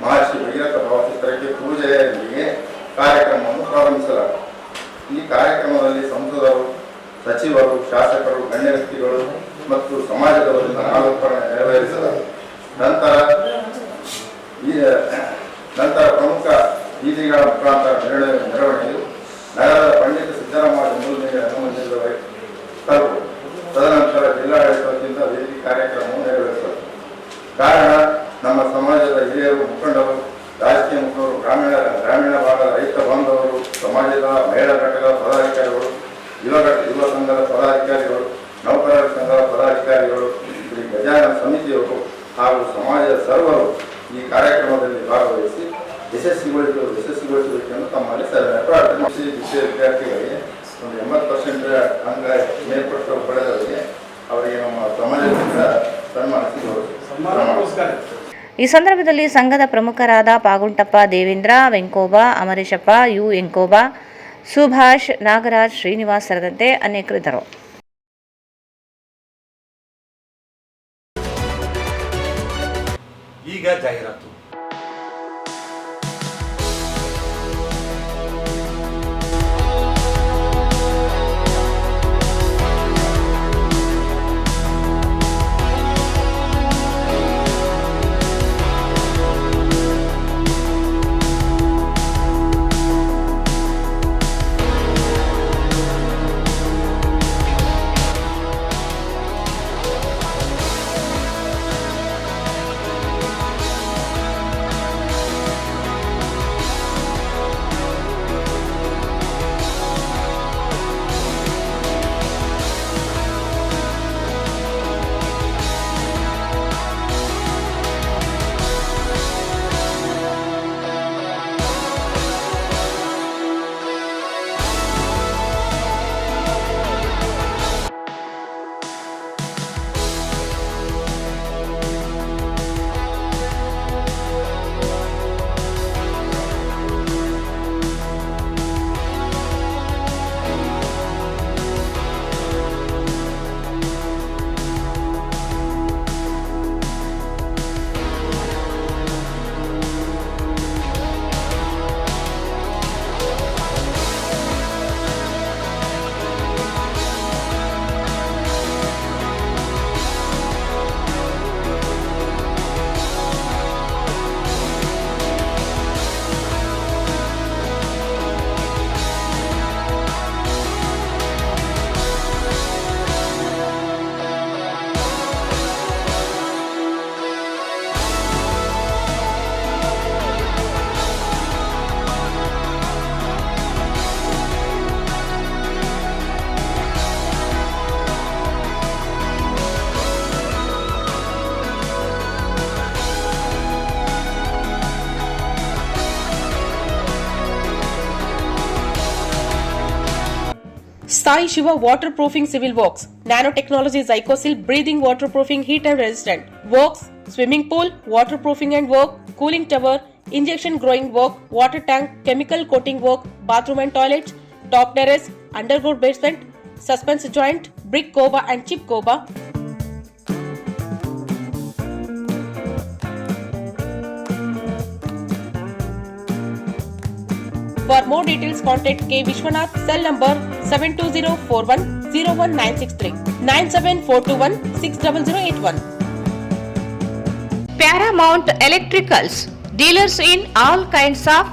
ಮಹರ್ಷಿ ಭಗೀರಥ ಭಾವಚಿತ್ರಕ್ಕೆ ಪೂಜೆಯೊಂದಿಗೆ ಕಾರ್ಯಕ್ರಮವನ್ನು ಪ್ರಾರಂಭಿಸಲಾಗಿದೆ. ಈ ಕಾರ್ಯಕ್ರಮದಲ್ಲಿ ಸಂಸದರು, ಸಚಿವರು, ಶಾಸಕರು, ಗಣ್ಯ ವ್ಯಕ್ತಿಗಳು ಮತ್ತು ಸಮಾಜದವರಿಂದ ನಾಮಕರಣ ನೆರವೇರಿಸಲಾಗಿದೆ. ನಂತರ ಪ್ರಮುಖ ಬೀದಿಗಳ ಮುಖಾಂತರ ಮೆರವಣಿಗೆಯು ನಗರದ ಪಂಡಿತ ಸಿದ್ದರಾಮ ಜಂಬಲ್ದಿನ್ನಿ ರಂಗಮಂದಿರದವರೆಗೆ ತಲುಪುವುದು. ತದನಂತರ ಜಿಲ್ಲಾಡಳಿತ ವತಿಯಿಂದ ವೇದಿಕೆ ಕಾರ್ಯಕ್ರಮವನ್ನು ನೆರವೇರಿಸಲಾಗಿದೆ. ಕಾರಣ, ನಮ್ಮ ಸಮಾಜದ ಹಿರಿಯರು, ಮುಖಂಡರು, ರಾಜಕೀಯ ಮುಖಂಡರು, ಗ್ರಾಮೀಣ ಭಾಗದ ರೈತ ಬಾಂಧವರು, ಸಮಾಜದ ಮಹಿಳಾ ಘಟಕದ ಪದಾಧಿಕಾರಿಗಳು, ಯುವ ಸಂಘದ ಪದಾಧಿಕಾರಿಗಳು, ನೌಕರರ ಸಂಘದ ಪದಾಧಿಕಾರಿಗಳು, ಶ್ರೀ ಗಜಾನನ ಸಮಿತಿಯವರು ಹಾಗೂ ಸಮಾಜದ ಸರ್ವರು ಈ ಕಾರ್ಯಕ್ರಮದಲ್ಲಿ ಭಾಗವಹಿಸಿ ಯಶಸ್ವಿಗೊಳಿಸಬೇಕೆಂದು ತಮ್ಮಲ್ಲಿ ಪ್ರಾರ್ಥನೆ. ವಿದ್ಯಾರ್ಥಿಗಳಿಗೆ ಒಂದು 80% ಅಂಕ ಮೇಲ್ಪಟ್ಟು ಪಡೆದವರಿಗೆ ಅವರಿಗೆ ನಮ್ಮ ಸಮಾಜದಿಂದ ಸನ್ಮಾನಿಸಿ ಈ ಸಂದರ್ಭದಲ್ಲಿ ಸಂಘದ ಪ್ರಮುಖರಾದ ಪಾಗುಂಟಪ್ಪ, ದೇವೇಂದ್ರ, ವೆಂಕೋಬ, ಅಮರೇಶಪ್ಪ, ಯು ಎಂಕೋಬ, ಸುಭಾಷ್, ನಾಗರಾಜ್, ಶ್ರೀನಿವಾಸ್ ಸೇರಿದಂತೆ ಅನೇಕರಿದ್ದರು. ಈಗ ಜಾಹೀರಾತು. Sai Shiva Waterproofing Civil Works, Nanotechnology Zycosil Breathing Waterproofing Heat and Resistant, Works, Swimming Pool, Waterproofing and Work, Cooling Tower, Injection Growing Work, Water Tank, Chemical Coating Work, Bathroom and Toilets, Top Terrace, Underground Basement, Suspense Joint, Brick Coba and Chip Coba. For more details, contact K. Vishwanath, cell number 72041-01963, 97421-60081. Paramount Electricals, dealers in all kinds of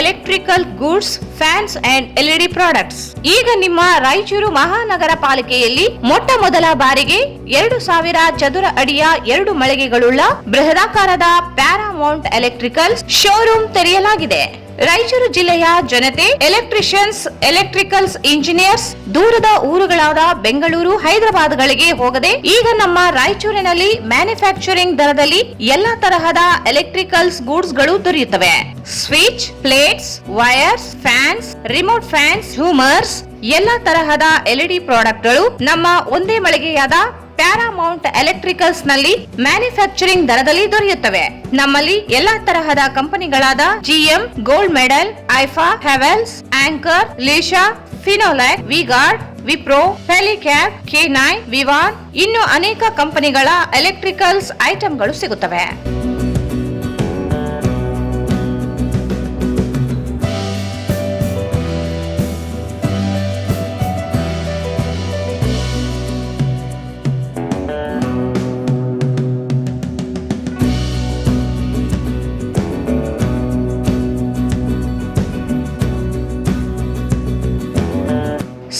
electrical goods, fans and LED products. ಈಗ ನಿಮ್ಮ ರಾಯಚೂರು ಮಹಾನಗರ ಪಾಲಿಕೆಯಲ್ಲಿ ಮೊಟ್ಟ ಮೊದಲ ಬಾರಿಗೆ 2000 ಚದುರ ಅಡಿಯ 2 ಮಳಿಗೆಗಳುಳ್ಳ ಬೃಹದಾಕಾರದ Paramount electricals showroom ತೆರೆಯಲಾಗಿದೆ. ರಾಯಚೂರು ಜಿಲ್ಲೆಯ ಜನತೆ, ಎಲೆಕ್ಟ್ರಿಷಿಯನ್ಸ್, ಎಲೆಕ್ಟ್ರಿಕಲ್ಸ್ ಇಂಜಿನಿಯರ್ಸ್ ದೂರದ ಊರುಗಳಾದ ಬೆಂಗಳೂರು, ಹೈದರಾಬಾದ್ಗಳಿಗೆ ಹೋಗದೆ ಈಗ ನಮ್ಮ ರಾಯಚೂರಿನಲ್ಲಿ ಮ್ಯಾನುಫ್ಯಾಕ್ಚರಿಂಗ್ ದರದಲ್ಲಿ ಎಲ್ಲಾ ತರಹದ ಎಲೆಕ್ಟ್ರಿಕಲ್ಸ್ ಗೂಡ್ಸ್ ಗಳು ದೊರೆಯುತ್ತವೆ. Switch, plates, wires, fans, remote fans, ಹ್ಯೂಮರ್ಸ್, ಎಲ್ಲಾ ತರಹದ LED ಪ್ರಾಡಕ್ಟ್ ಗಳು ನಮ್ಮ ಒಂದೇ ಮಳಿಗೆಯಾದ ಪ್ಯಾರಾಮೌಂಟ್ ಎಲೆಕ್ಟ್ರಿಕಲ್ಸ್ ನಲ್ಲಿ ಮ್ಯಾನುಫ್ಯಾಕ್ಚರಿಂಗ್ ದರದಲ್ಲಿ ದೊರೆಯುತ್ತವೆ. ನಮ್ಮಲ್ಲಿ ಎಲ್ಲಾ ತರಹದ ಕಂಪನಿಗಳಾದ GM, ಗೋಲ್ಡ್ ಮೆಡಲ್, ಐಫಾ, ಹೆವೆಲ್ಸ್, ಆಂಕರ್, ಲೀಶಾ, ಫಿನೋಲ್ಯಾಕ್, ವಿಗಾರ್ಡ್, ವಿಪ್ರೋ, ಫೆಲಿಕ್ಯಾಪ್, K9, ವಿವಾನ್ ಇನ್ನು ಅನೇಕ ಕಂಪನಿಗಳ ಎಲೆಕ್ಟ್ರಿಕಲ್ಸ್ ಐಟಂಗಳು ಸಿಗುತ್ತವೆ.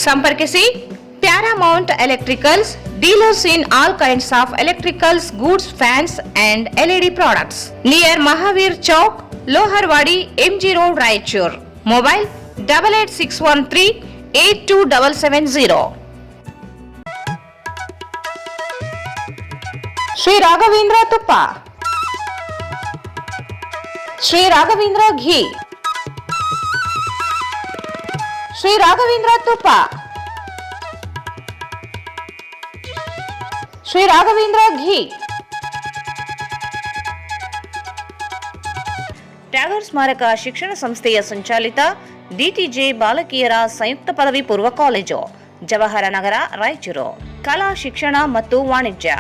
ಸಂಪರ್ಕಿಸಿ Paramount electricals, dealers in all kinds of electricals goods, fans and LED products, near Mahavir Chowk, Loharwadi, MG road, Raichur. Mobile 8861382770. Shri Raghavendra ತುಪ್ಪ, ಶ್ರೀ ರಾಘವೇಂದ್ರ ಘೀ, ಶ್ರೀ ರಾಘವೇಂದ್ರ ತುಪ್ಪ, ಶ್ರೀ ರಾಘವೇಂದ್ರ ಘೀ. ಟ್ಯಾಗರ್ ಸ್ಮಾರಕ ಶಿಕ್ಷಣ ಸಂಸ್ಥೆಯ ಸಂಚಾಲಿತ DTJ ಬಾಲಕಿಯರ ಸಂಯುಕ್ತ ಪದವಿ ಪೂರ್ವ ಕಾಲೇಜು, ಜವಾಹರ ನಗರ, ರಾಯಚೂರು. ಕಲಾ ಶಿಕ್ಷಣ ಮತ್ತು ವಾಣಿಜ್ಯ,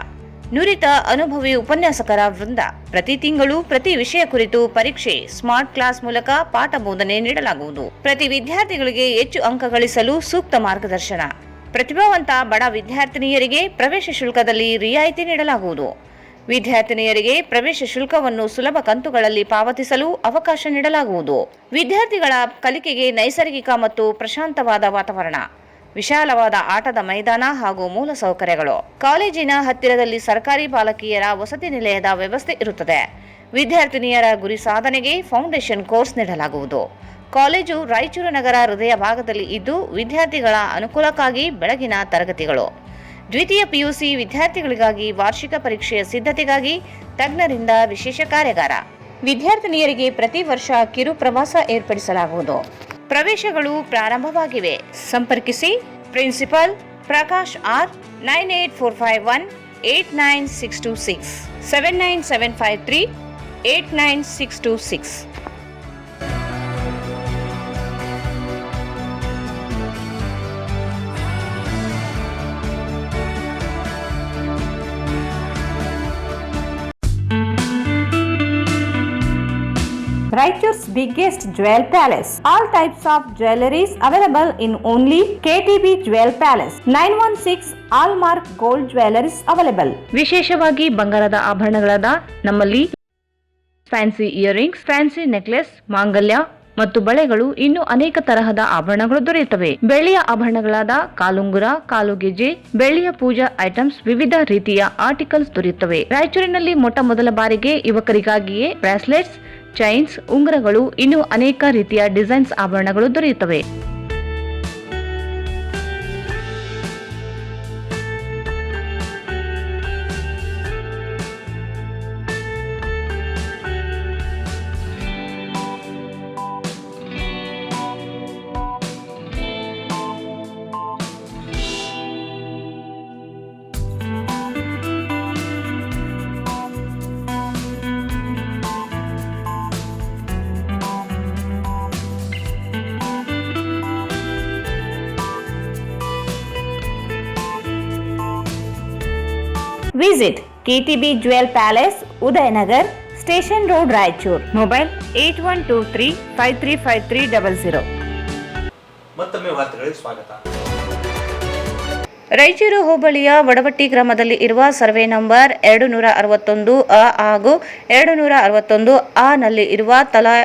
ನುರಿತ ಅನುಭವಿ ಉಪನ್ಯಾಸಕರ ವೃಂದ. ಪ್ರತಿ ತಿಂಗಳು ಪ್ರತಿ ವಿಷಯ ಕುರಿತು ಪರೀಕ್ಷೆ, ಸ್ಮಾರ್ಟ್ ಕ್ಲಾಸ್ ಮೂಲಕ ಪಾಠ ಬೋಧನೆ ನೀಡಲಾಗುವುದು. ಪ್ರತಿ ವಿದ್ಯಾರ್ಥಿಗಳಿಗೆ ಹೆಚ್ಚು ಅಂಕ ಗಳಿಸಲು ಸೂಕ್ತ ಮಾರ್ಗದರ್ಶನ. ಪ್ರತಿಭಾವಂತ ಬಡ ವಿದ್ಯಾರ್ಥಿನಿಯರಿಗೆ ಪ್ರವೇಶ ಶುಲ್ಕದಲ್ಲಿ ರಿಯಾಯಿತಿ ನೀಡಲಾಗುವುದು. ವಿದ್ಯಾರ್ಥಿನಿಯರಿಗೆ ಪ್ರವೇಶ ಶುಲ್ಕವನ್ನು ಸುಲಭ ಕಂತುಗಳಲ್ಲಿ ಪಾವತಿಸಲು ಅವಕಾಶ ನೀಡಲಾಗುವುದು. ವಿದ್ಯಾರ್ಥಿಗಳ ಕಲಿಕೆಗೆ ನೈಸರ್ಗಿಕ ಮತ್ತು ಪ್ರಶಾಂತವಾದ ವಾತಾವರಣ, ವಿಶಾಲವಾದ ಆಟದ ಮೈದಾನ ಹಾಗೂ ಮೂಲ ಸೌಕರ್ಯಗಳು. ಕಾಲೇಜಿನ ಹತ್ತಿರದಲ್ಲಿ ಸರ್ಕಾರಿ ಬಾಲಕಿಯರ ವಸತಿ ನಿಲಯದ ವ್ಯವಸ್ಥೆ ಇರುತ್ತದೆ. ವಿದ್ಯಾರ್ಥಿನಿಯರ ಗುರಿ ಸಾಧನೆಗೆ ಫೌಂಡೇಶನ್ ಕೋರ್ಸ್ ನೀಡಲಾಗುವುದು. ಕಾಲೇಜು ರಾಯಚೂರು ನಗರ ಹೃದಯ ಭಾಗದಲ್ಲಿ ಇದ್ದು ವಿದ್ಯಾರ್ಥಿಗಳ ಅನುಕೂಲಕ್ಕಾಗಿ ಬೆಳಗಿನ ತರಗತಿಗಳು. ದ್ವಿತೀಯ PUC ವಿದ್ಯಾರ್ಥಿಗಳಿಗಾಗಿ ವಾರ್ಷಿಕ ಪರೀಕ್ಷೆಯ ಸಿದ್ಧತೆಗಾಗಿ ತಜ್ಞರಿಂದ ವಿಶೇಷ ಕಾರ್ಯಾಗಾರ. ವಿದ್ಯಾರ್ಥಿನಿಯರಿಗೆ ಪ್ರತಿ ವರ್ಷ ಕಿರು ಪ್ರವಾಸ ಏರ್ಪಡಿಸಲಾಗುವುದು. ಪ್ರವೇಶಗಳು ಪ್ರಾರಂಭವಾಗಿವೆ. ಸಂಪರ್ಕಿಸಿ principal Prakash R 9845189626 79753 89626. Raichur's biggest jewel palace. All types of jewelries available in only KTB Jewel Palace. 916 Allmark Gold Jewelries available. ವಿಶೇಷವಾಗಿ ಬಂಗಾರದ ಆಭರಣಗಳಾದ ನಮ್ಮಲ್ಲಿ ಫ್ಯಾನ್ಸಿ ಇಯರಿಂಗ್ಸ್, ಫ್ಯಾನ್ಸಿ ನೆಕ್ಲೆಸ್, ಮಾಂಗಲ್ಯ ಮತ್ತು ಬಳೆಗಳು ಇನ್ನೂ ಅನೇಕ ತರಹದ ಆಭರಣಗಳು ದೊರೆಯುತ್ತವೆ. ಬೆಳ್ಳಿಯ ಆಭರಣಗಳಾದ ಕಾಲುಂಗುರ, ಕಾಲುಗೆಜೆ, ಬೆಳ್ಳಿಯ ಪೂಜಾ ಐಟಮ್ಸ್, ವಿವಿಧ ರೀತಿಯ ಆರ್ಟಿಕಲ್ಸ್ ದೊರೆಯುತ್ತವೆ. ರಾಯಚೂರಿನಲ್ಲಿ ಮೊಟ್ಟ ಮೊದಲ ಬಾರಿಗೆ ಯುವಕರಿಗಾಗಿಯೇ ಬ್ರಾಸ್ಲೆಟ್ಸ್, ಚೈನ್ಸ್, ಉಂಗುರಗಳು ಇನ್ನೂ ಅನೇಕ ರೀತಿಯ ಡಿಸೈನ್ಸ್ ಆಭರಣಗಳು ದೊರೆಯುತ್ತವೆ. Visit KTB Jewel Palace, Udayanagar, Station Road, Raichur. Mobile 8123535300. ಮತ್ತೊಮ್ಮೆ ವಾರ್ತೆಗಳಿಗೆ ಸ್ವಾಗತ. ರಾಯಚೂರು ಹೋಬಳಿಯ ವಡವಟ್ಟಿ ಗ್ರಾಮದಲ್ಲಿ ಇರುವ ಸರ್ವೆ ನಂಬರ್ 261 ಅ ಹಾಗೂ 261 ಅ ನಲ್ಲಿ ಇರುವ ತಲಾ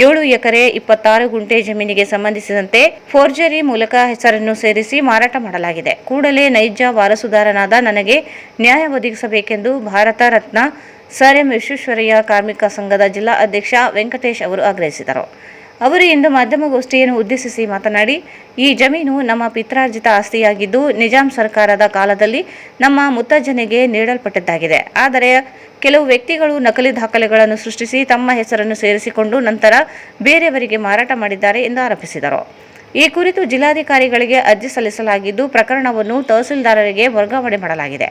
7 ಎಕರೆ 26 ಗುಂಟೆ ಜಮೀನಿಗೆ ಸಂಬಂಧಿಸಿದಂತೆ ಫೋರ್ಜರಿ ಮೂಲಕ ಹೆಸರನ್ನು ಸೇರಿಸಿ ಮಾರಾಟ ಮಾಡಲಾಗಿದೆ. ಕೂಡಲೇ ನೈಜ ವಾರಸುದಾರನಾದ ನನಗೆ ನ್ಯಾಯ ಒದಗಿಸಬೇಕೆಂದು ಭಾರತ ರತ್ನ ಸರ್ ಎಂ ವಿಶ್ವೇಶ್ವರಯ್ಯ ಕಾರ್ಮಿಕ ಸಂಘದ ಜಿಲ್ಲಾ ಅಧ್ಯಕ್ಷ ವೆಂಕಟೇಶ್ ಅವರು ಆಗ್ರಹಿಸಿದರು. ಅವರು ಇಂದು ಮಾಧ್ಯಮಗೋಷ್ಠಿಯನ್ನು ಉದ್ದೇಶಿಸಿ ಮಾತನಾಡಿ, ಈ ಜಮೀನು ನಮ್ಮ ಪಿತ್ರಾರ್ಜಿತ ಆಸ್ತಿಯಾಗಿದ್ದು ನಿಜಾಂ ಸರ್ಕಾರದ ಕಾಲದಲ್ಲಿ ನಮ್ಮ ಮುತ್ತಜ್ಜನಿಗೆ ನೀಡಲ್ಪಟ್ಟಿದ್ದಾಗಿದೆ. ಆದರೆ ಕೆಲವು ವ್ಯಕ್ತಿಗಳು ನಕಲಿ ದಾಖಲೆಗಳನ್ನು ಸೃಷ್ಟಿಸಿ ತಮ್ಮ ಹೆಸರನ್ನು ಸೇರಿಸಿಕೊಂಡು ನಂತರ ಬೇರೆಯವರಿಗೆ ಮಾರಾಟ ಮಾಡಿದ್ದಾರೆ ಎಂದು ಆರೋಪಿಸಿದರು. ಈ ಕುರಿತು ಜಿಲ್ಲಾಧಿಕಾರಿಗಳಿಗೆ ಅರ್ಜಿ ಸಲ್ಲಿಸಲಾಗಿದ್ದು ಪ್ರಕರಣವನ್ನು ತಹಸೀಲ್ದಾರರಿಗೆ ವರ್ಗಾವಣೆ ಮಾಡಲಾಗಿದೆ.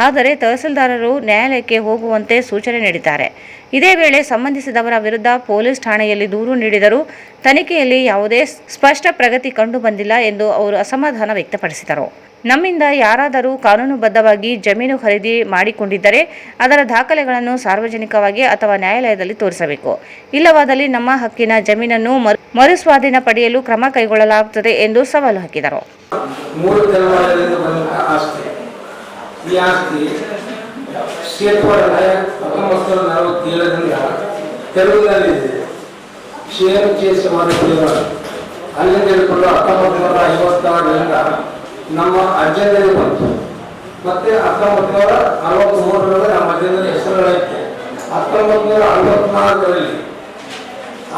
ಆದರೆ ತಹಸೀಲ್ದಾರರು ನ್ಯಾಯಾಲಯಕ್ಕೆ ಹೋಗುವಂತೆ ಸೂಚನೆ ನೀಡಿದ್ದಾರೆ. ಇದೇ ವೇಳೆ ಸಂಬಂಧಿಸಿದವರ ವಿರುದ್ಧ ಪೊಲೀಸ್ ಠಾಣೆಯಲ್ಲಿ ದೂರು ನೀಡಿದರೂ ತನಿಖೆಯಲ್ಲಿ ಯಾವುದೇ ಸ್ಪಷ್ಟ ಪ್ರಗತಿ ಕಂಡು ಬಂದಿಲ್ಲ ಎಂದು ಅವರು ಅಸಮಾಧಾನ ವ್ಯಕ್ತಪಡಿಸಿದರು. ನಮ್ಮಿಂದ ಯಾರಾದರೂ ಕಾನೂನುಬದ್ಧವಾಗಿ ಜಮೀನು ಖರೀದಿ ಮಾಡಿಕೊಂಡಿದ್ದರೆ ಅದರ ದಾಖಲೆಗಳನ್ನು ಸಾರ್ವಜನಿಕವಾಗಿ ಅಥವಾ ನ್ಯಾಯಾಲಯದಲ್ಲಿ ತೋರಿಸಬೇಕು. ಇಲ್ಲವಾದಲ್ಲಿ ನಮ್ಮ ಹಕ್ಕಿನ ಜಮೀನನ್ನು ಮರುಸ್ವಾಧೀನ ಪಡೆಯಲು ಕ್ರಮ ಕೈಗೊಳ್ಳಲಾಗುತ್ತದೆ ಎಂದು ಸವಾಲು ಹಾಕಿದರು. ಈ ಆಸ್ತಿ ಕ್ಷೇತ್ರದೊಳಗೆ 1947ರಿಂದ ತೆಲುಗಿನಲ್ಲಿದೆ. ಷೇರು ಚೇಸವಾದ ಅಲ್ಲಿಂದ ಹಿಡ್ಕೊಂಡು 1956ರಿಂದ ನಮ್ಮ ಅಜ್ಜಂದರಿಗೆ ಬಂತು. ಮತ್ತೆ 1963ರಲ್ಲಿ ನಮ್ಮ ಅಜ್ಜಂದರ ಹೆಸರುಗಳೈತೆ. 1964ರಲ್ಲಿ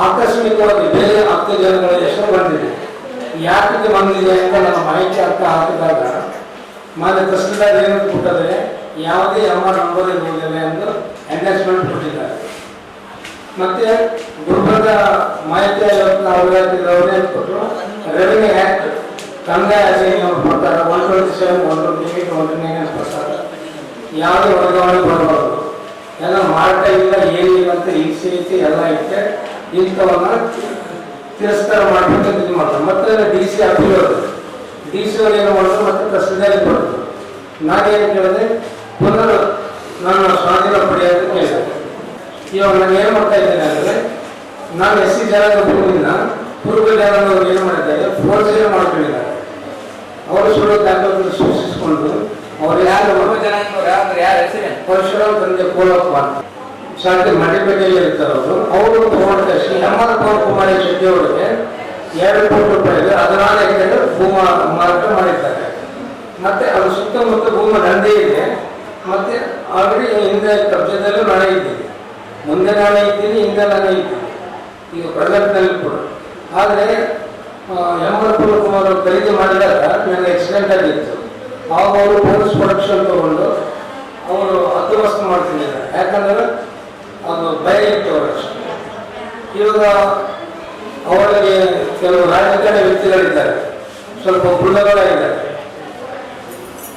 ಆಕಸ್ಮಿಕವಾಗಿ ಬೇರೆ 10 ಜನಗಳ ಹೆಸರು ಬಂದಿದೆ. ಯಾಕೆ ಬಂದಿದೆ ಅಂತ ನಮ್ಮ ಮಾಹಿತಿ ಅರ್ಥ ಹಾಕಿದಾಗ ಮಾನ್ಯ ತಹಸೀಲ್ದಾರ್ ಏನು ಕೊಟ್ಟರೆ ಯಾವುದೇ MR ನಂಬರ್ ಇರುವುದಿಲ್ಲ ಎಂದು ಎಂಡರ್ಸ್ಮೆಂಟ್ ಕೊಟ್ಟಿದ್ದಾರೆ. ಮತ್ತೆ ಗುಲ್ಬರ್ಗ ಮಾಹಿತಿ ಅವರೇ ಕೊಟ್ಟರು. ರೆವಿನ್ಯೂ ಆ್ಯಕ್ಟ್ ಕಂದಾಯ ಪ್ರಕಾರ 127, 128, 129 ಪ್ರಕಾರ ಯಾವುದೇ ವರ್ಗಾವಣೆ ಬರಬಾರದು. ಎಲ್ಲ ಮಾರಾಟ ಇಲ್ಲ ಏನಿಲ್ಲ ಅಂತ ಈಸಿ ಐತಿ ಎಲ್ಲ ಐತೆ. ಇಂಥವನ್ನ ತಿರಸ್ಕಾರ ಮಾಡಬೇಕು ಅಂತ ಇದು ಮಾಡ್ತಾರೆ. ಮತ್ತೆ DC ಅಪೀಲ್ ಹೋದ್ರು. DC ಅವರು ಏನು ಮಾಡಿದ್ರು, ಮತ್ತೆ ತಹಸೀಲ್ದಾರಿಗೆ ಬರ್ತದೆ. ನಾನೇನು ಕೇಳಿದೆ, ಪುನರ್ ನನ್ನ ಸ್ವಾಧೀನ ಪಡೆಯೋದು ಕೇಳಿದೆ. ಇವಾಗ ನಾನು ಏನು ಮಾಡ್ತಾ ಇದ್ದೇನೆ ಅಂದರೆ, ನಾನು SC ಜನಾಂಗ ಭೂಮಿನ ಪೂರ್ವ ಜನಾಂಗದವರು ಏನು ಮಾಡಿದ್ದಾರೆ, ಫೋರ್ಜರಿ ಮಾಡ್ಕೊಂಡಿದ್ದಾರೆ. ಅವರು ಸುಳ್ಳು ದಾಖಲೆ ಸೃಷ್ಟಿಸಿಕೊಂಡು ಅವರು ಪರಶುರಾಮ್ ತಂದೆ ಕೋಲಪ್ಪ ಶಾಂತಿ ಮಡಿಪೇಟೆಯಲ್ಲಿ ಇರ್ತಾರೆ. ಅವರು ತಗೊಂಡು MR ಪವನ್ ಕುಮಾರಿ ಶೆಟ್ಟಿ ಅವರಿಗೆ 2 ಕೋಟಿ ರೂಪಾಯಿಗೆ 14 ಎಕರೆ ಭೂಮಿ ಮಾರಾಟ ಮಾಡಿದ್ದಾರೆ. ಮತ್ತೆ ಅದು ಸುತ್ತಮುತ್ತ ಭೂಮಿ ನಂದೇ ಇದೆ. ಮತ್ತೆ ಆಲ್ರೆಡಿ ಹಿಂದೆ ಕಬ್ಜದಲ್ಲೂ ನಾನೇ ಇದ್ದೀನಿ, ಮುಂದೆ ನಾನೇ ಇದ್ದೀನಿ, ಹಿಂದೆ ನಾನೇ ಇದ್ದೀನಿ, ಈಗ ಪ್ರೆಸೆಂಟ್ನಲ್ಲಿ ಕೂಡ. ಆದರೆ MR ಪವನ್ ಕುಮಾರ್ ಅವರು ಖರೀದಿ ಮಾಡಿದಾಗ ನನಗೆ ಆಕ್ಸಿಡೆಂಟ್ ಆಗಿತ್ತು. ಆವಾಗ ಅವರು ಪೊಲೀಸ್ ಪ್ರೊಟೆಕ್ಷನ್ ತಗೊಂಡು ಅವರು ಹದ್ದುಬಸ್ತು ಮಾಡ್ತಿದ್ದಾರೆ. ಯಾಕಂದ್ರೆ ಅದು ಭಯ ಇತ್ತು ಅವರಷ್ಟು. ಇವಾಗ ಅವರಿಗೆ ಕೆಲವು ರಾಜಕಾರಣಿ ವ್ಯಕ್ತಿಗಳಿದ್ದಾರೆ, ಸ್ವಲ್ಪ ಗುಳ್ಳಗಳಿದ್ದಾರೆ.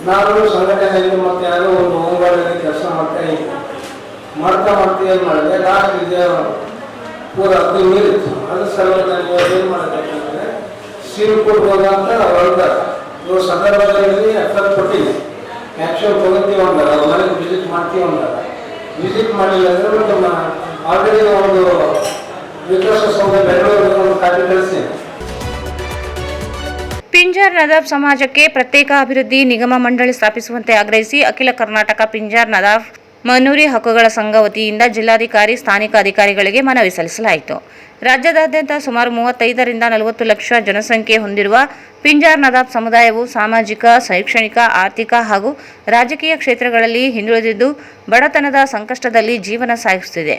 ನಾನು ಸಂಘಟನೆಯಲ್ಲಿ ಮತ್ತೆ ಯಾರೋ ಒಂದು ಹೋಮ್ಗಾರ್ಡಲ್ಲಿ ಕೆಲಸ ಮಾಡ್ತಾ ಏನು ಮಾಡಿದೆ, ಲಾಸ್ಟ್ ಇದೆ ಪೂರ 10 ಮೀರಿತ್ತು. ಅದು ಸಲುವಾಗಿ ನಾನು ಏನು ಮಾಡಬೇಕಂದ್ರೆ ಸೀಲ್ ಕೊಡ್ಬೋದು ಅಂತ ಹೊರಡ್ತಾರೆ. ಇವರು ಸಂದರ್ಭದಲ್ಲಿ ಎಫರ್ಟ್ ಕೊಟ್ಟಿದೆ. ಆ್ಯಕ್ಷನ್ ತಗೋತೀವಿ ಅಂದಾಗ ಮನೆಗೆ ವಿಸಿಟ್ ಮಾಡ್ತೀವಿ ಅಂದಾಗ ವಿಸಿಟ್ ಮಾಡಿಲ್ಲ ಅಂದರೆ ನಮ್ಮ ಆಲ್ರೆಡಿ ಒಂದು ವಿಕಾಸಸೌಧ ಬೆಂಗಳೂರಿಗೆ ಒಂದು ಕಾಪಿ ಕಳಿಸ್ತೀನಿ. ಪಿಂಜಾರ್ ನದಾಫ್ ಸಮಾಜಕ್ಕೆ ಪ್ರತ್ಯೇಕ ಅಭಿವೃದ್ಧಿ ನಿಗಮ ಮಂಡಳಿ ಸ್ಥಾಪಿಸುವಂತೆ ಆಗ್ರಹಿಸಿ ಅಖಿಲ ಕರ್ನಾಟಕ ಪಿಂಜಾರ್ ನದಾಫ್ ಮನೂರಿ ಹಕ್ಕುಗಳ ಸಂಘ ವತಿಯಿಂದ ಜಿಲ್ಲಾಧಿಕಾರಿ ಸ್ಥಾನಿಕ ಅಧಿಕಾರಿಗಳಿಗೆ ಮನವಿ ಸಲ್ಲಿಸಲಾಯಿತು. ರಾಜ್ಯದಾದ್ಯಂತ ಸುಮಾರು 35ರಿಂದ 40 ಲಕ್ಷ ಜನಸಂಖ್ಯೆ ಹೊಂದಿರುವ ಪಿಂಜಾರ್ ನದಾಫ್ ಸಮುದಾಯವು ಸಾಮಾಜಿಕ, ಶೈಕ್ಷಣಿಕ, ಆರ್ಥಿಕ ಹಾಗೂ ರಾಜಕೀಯ ಕ್ಷೇತ್ರಗಳಲ್ಲಿ ಹಿಂದುಳಿದಿದ್ದು ಬಡತನದ ಸಂಕಷ್ಟದಲ್ಲಿ ಜೀವನ ಸಾಗಿಸುತ್ತಿದೆ.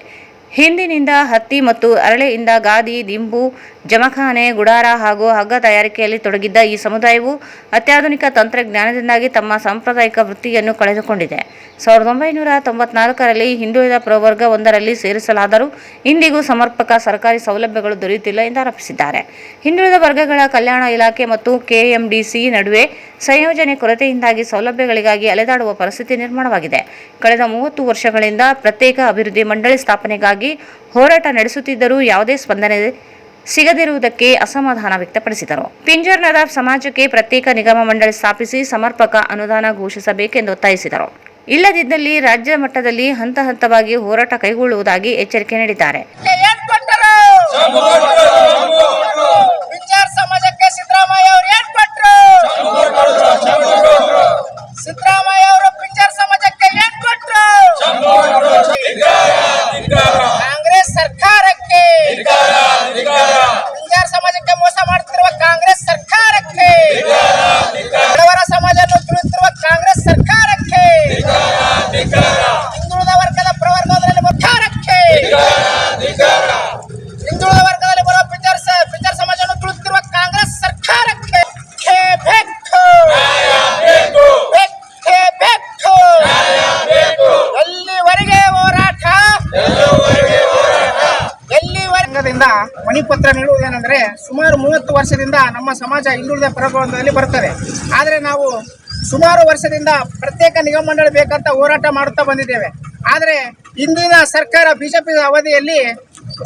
ಹಿಂದಿನಿಂದ ಹತ್ತಿ ಮತ್ತು ಅರಳೆಯಿಂದ ಗಾದಿ, ದಿಂಬು, ಜಮಖಾನೆ, ಗುಡಾರ ಹಾಗೂ ಹಗ್ಗ ತಯಾರಿಕೆಯಲ್ಲಿ ತೊಡಗಿದ್ದ ಈ ಸಮುದಾಯವು ಅತ್ಯಾಧುನಿಕ ತಂತ್ರಜ್ಞಾನದಿಂದಾಗಿ ತಮ್ಮ ಸಾಂಪ್ರದಾಯಿಕ ವೃತ್ತಿಯನ್ನು ಕಳೆದುಕೊಂಡಿದೆ. 1994ರಲ್ಲಿ ಹಿಂದುಳಿದ ಪ್ರವರ್ಗ ಒಂದರಲ್ಲಿ ಸೇರಿಸಲಾದರೂ ಇಂದಿಗೂ ಸಮರ್ಪಕ ಸರ್ಕಾರಿ ಸೌಲಭ್ಯಗಳು ದೊರೆಯುತ್ತಿಲ್ಲ ಎಂದು ಆರೋಪಿಸಿದ್ದಾರೆ. ಹಿಂದುಳಿದ ವರ್ಗಗಳ ಕಲ್ಯಾಣ ಇಲಾಖೆ ಮತ್ತು KMDC ನಡುವೆ ಸಂಯೋಜನೆ ಕೊರತೆಯಿಂದಾಗಿ ಸೌಲಭ್ಯಗಳಿಗಾಗಿ ಅಲೆದಾಡುವ ಪರಿಸ್ಥಿತಿ ನಿರ್ಮಾಣವಾಗಿದೆ. ಕಳೆದ 30 ವರ್ಷಗಳಿಂದ ಪ್ರತ್ಯೇಕ ಅಭಿವೃದ್ಧಿ ಮಂಡಳಿ ಸ್ಥಾಪನೆಗಾಗಿ ಹೋರಾಟ ನಡೆಸುತ್ತಿದ್ದರೂ ಯಾವುದೇ ಸ್ಪಂದನೆ ಸಿಗದಿರುವುದಕ್ಕೆ ಅಸಮಾಧಾನ ವ್ಯಕ್ತಪಡಿಸಿದರು. ಪಿಂಜಾರ್ ನದಾಫ್ ಸಮಾಜಕ್ಕೆ ಪ್ರತ್ಯೇಕ ನಿಗಮ ಮಂಡಳಿ ಸ್ಥಾಪಿಸಿ ಸಮರ್ಪಕ ಅನುದಾನ ಘೋಷಿಸಬೇಕೆಂದು ಒತ್ತಾಯಿಸಿದರು. ಇಲ್ಲದಿದ್ದಲ್ಲಿ ರಾಜ್ಯ ಮಟ್ಟದಲ್ಲಿ ಹಂತ ಹಂತವಾಗಿ ಹೋರಾಟ ಕೈಗೊಳ್ಳುವುದಾಗಿ ಎಚ್ಚರಿಕೆ ನೀಡಿದ್ದಾರೆ. ಸಮಾಜಕ್ಕೆ ಸಿದ್ದರಾಮಯ್ಯ ಅವರು ಏನ್ ಕೊಟ್ರು? ಸಿದ್ದರಾಮಯ್ಯ ಅವರು ಪಿಂಜಾರ್ ಸಮಾಜಕ್ಕೆ ಏನ್ ಕೊಟ್ರು? ಕಾಂಗ್ರೆಸ್ ಸರ್ಕಾರಕ್ಕೆ, ಪಿಂಜಾರ್ ಸಮಾಜಕ್ಕೆ ಮೋಸ ಮಾಡುತ್ತಿರುವ ಕಾಂಗ್ರೆಸ್ ಸರ್ಕಾರಕ್ಕೆ, ಬಡವರ ಸಮಾಜವನ್ನು ತುಳಿಯುತ್ತಿರುವ ಕಾಂಗ್ರೆಸ್ ಸರ್ಕಾರಕ್ಕೆ, ಹಿಂದುಳಿದ ವರ್ಗದ ಪ್ರವರ್ಗದಲ್ಲಿ ಸರ್ಕಾರಕ್ಕೆ, ಹಿಂದುಳಿದ ವರ್ಗದಲ್ಲಿ ಬರುವ ಪಿಂಜಾರ್ ಸಮಾಜವನ್ನು ತುಳಿಯುತ್ತಿರುವ ಕಾಂಗ್ರೆಸ್ ಸರ್ಕಾರಕ್ಕೆ ಎಲ್ಲಿವರೆಗೆ ಹೋರಾಟ? ಎಲ್ಲಿವರೆಗೆ ಮಣಿಪತ್ರ ನೀಡುವುದೇನೆಂದರೆ, ಸುಮಾರು 30 ವರ್ಷದಿಂದ ನಮ್ಮ ಸಮಾಜ ಹಿಂದುಳಿದ ಪ್ರವರ್ಗದಲ್ಲಿ ಬರುತ್ತದೆ. ಆದರೆ ನಾವು ಸುಮಾರು ವರ್ಷದಿಂದ ಪ್ರತ್ಯೇಕ ನಿಗಮ ಮಂಡಳಿ ಬೇಕಂತ ಹೋರಾಟ ಮಾಡುತ್ತಾ ಬಂದಿದ್ದೇವೆ. ಆದರೆ ಇಂದಿನ ಸರ್ಕಾರ ಬಿಜೆಪಿ ಅವಧಿಯಲ್ಲಿ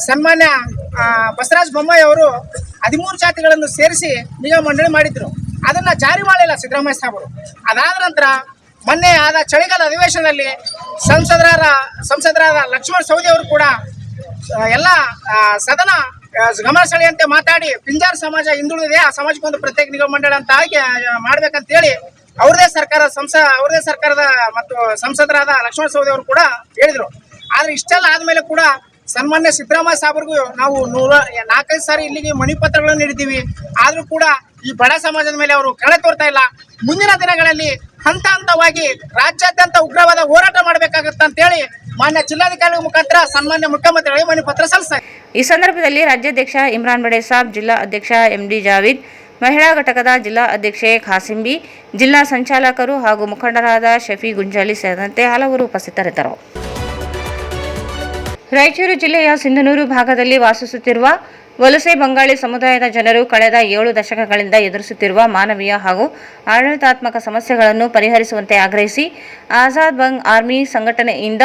ಸನ್ಮಾನ್ಯ ಬಸವರಾಜ ಬೊಮ್ಮಾಯಿ ಅವರು 13 ಜಾತಿಗಳನ್ನು ಸೇರಿಸಿ ನಿಗಮ ಮಂಡಳಿ ಮಾಡಿದ್ರು. ಅದನ್ನ ಜಾರಿ ಮಾಡಲಿಲ್ಲ ಸಿದ್ದರಾಮಯ್ಯ ಸಾಹೇಬರು. ಅದಾದ ನಂತರ ಮೊನ್ನೆ ಆದ ಚಳಿಗಾಲ ಅಧಿವೇಶನದಲ್ಲಿ ಸಂಸದರಾದ ಲಕ್ಷ್ಮಣ ಸವದಿ ಅವರು ಕೂಡ ಎಲ್ಲ ಸದನ ಗಮನ ಸೆಳೆಯುವಂತೆ ಮಾತಾಡಿ ಪಿಂಜಾರ್ ಸಮಾಜ ಹಿಂದುಳಿದಿದೆ, ಆ ಸಮಾಜಕ್ಕೆ ಒಂದು ಪ್ರತ್ಯೇಕ ನಿಗಮ ಮಂಡಳಿ ಅಂತ ಆಗಿ ಮಾಡ್ಬೇಕಂತ ಹೇಳಿ ಅವ್ರದೇ ಸರ್ಕಾರದ ಮತ್ತು ಸಂಸದರಾದ ಲಕ್ಷ್ಮಣ ಸವದಿ ಅವರು ಕೂಡ ಹೇಳಿದ್ರು. ಆದ್ರೆ ಇಷ್ಟೆಲ್ಲ ಆದ್ಮೇಲೆ ಕೂಡ ಸನ್ಮಾನ್ಯ ಸಿದ್ದರಾಮಯ್ಯ ಸಾಹೇಬರಿಗೂ ನಾವು 4-5 ಸಾರಿ ಇಲ್ಲಿಗೆ ಮಣಿಪತ್ರಗಳನ್ನು ನೀಡಿದ್ದೀವಿ. ಆದ್ರೂ ಕೂಡ ಈ ಬಡ ಸಮಾಜದ ಮೇಲೆ ಅವರು ಕಳೆ ತೋರ್ತಾ ಇಲ್ಲ. ಮುಂದಿನ ದಿನಗಳಲ್ಲಿ ಹಂತ ಹಂತವಾಗಿ ರಾಜ್ಯಾದ್ಯಂತ ಉಗ್ರವಾದ ಹೋರಾಟ ಮಾಡಬೇಕಾಗತ್ತ ಅಂತ ಹೇಳಿ ಮಾನ್ಯ ಜಿಲ್ಲಾಧಿಕಾರಿಗಳ ಮುಖಾಂತರ ಸನ್ಮಾನ್ಯ ಮುಖ್ಯಮಂತ್ರಿಗಳಿಗೆ ಮನವಿ ಸಲ್ಲಿಸಿದ್ದಾರೆ. ಈ ಸಂದರ್ಭದಲ್ಲಿ ರಾಜ್ಯಾಧ್ಯಕ್ಷ ಇಮ್ರಾನ್ ಬಡೆ ಸಾಬ್, ಜಿಲ್ಲಾ ಅಧ್ಯಕ್ಷ MD ಜಾವೀದ್, ಮಹಿಳಾ ಘಟಕದ ಜಿಲ್ಲಾ ಅಧ್ಯಕ್ಷೆ ಖಾಸಿಂಬಿ, ಜಿಲ್ಲಾ ಸಂಚಾಲಕರು ಹಾಗೂ ಮುಖಂಡರಾದ ಶಫಿ ಗುಂಜಾಲಿ ಸೇರಿದಂತೆ ಹಲವರು ಉಪಸ್ಥಿತರಿದ್ದರು. ರಾಯಚೂರು ಜಿಲ್ಲೆಯ ಸಿಂಧನೂರು ಭಾಗದಲ್ಲಿ ವಾಸಿಸುತ್ತಿರುವ ವಲಸೆ ಬಂಗಾಳಿ ಸಮುದಾಯದ ಜನರು ಕಳೆದ 7 ದಶಕಗಳಿಂದ ಎದುರಿಸುತ್ತಿರುವ ಮಾನವೀಯ ಹಾಗೂ ಆಡಳಿತಾತ್ಮಕ ಸಮಸ್ಯೆಗಳನ್ನು ಪರಿಹರಿಸುವಂತೆ ಆಗ್ರಹಿಸಿ ಆಜಾದ್ ಬಂಗ್ ಆರ್ಮಿ ಸಂಘಟನೆಯಿಂದ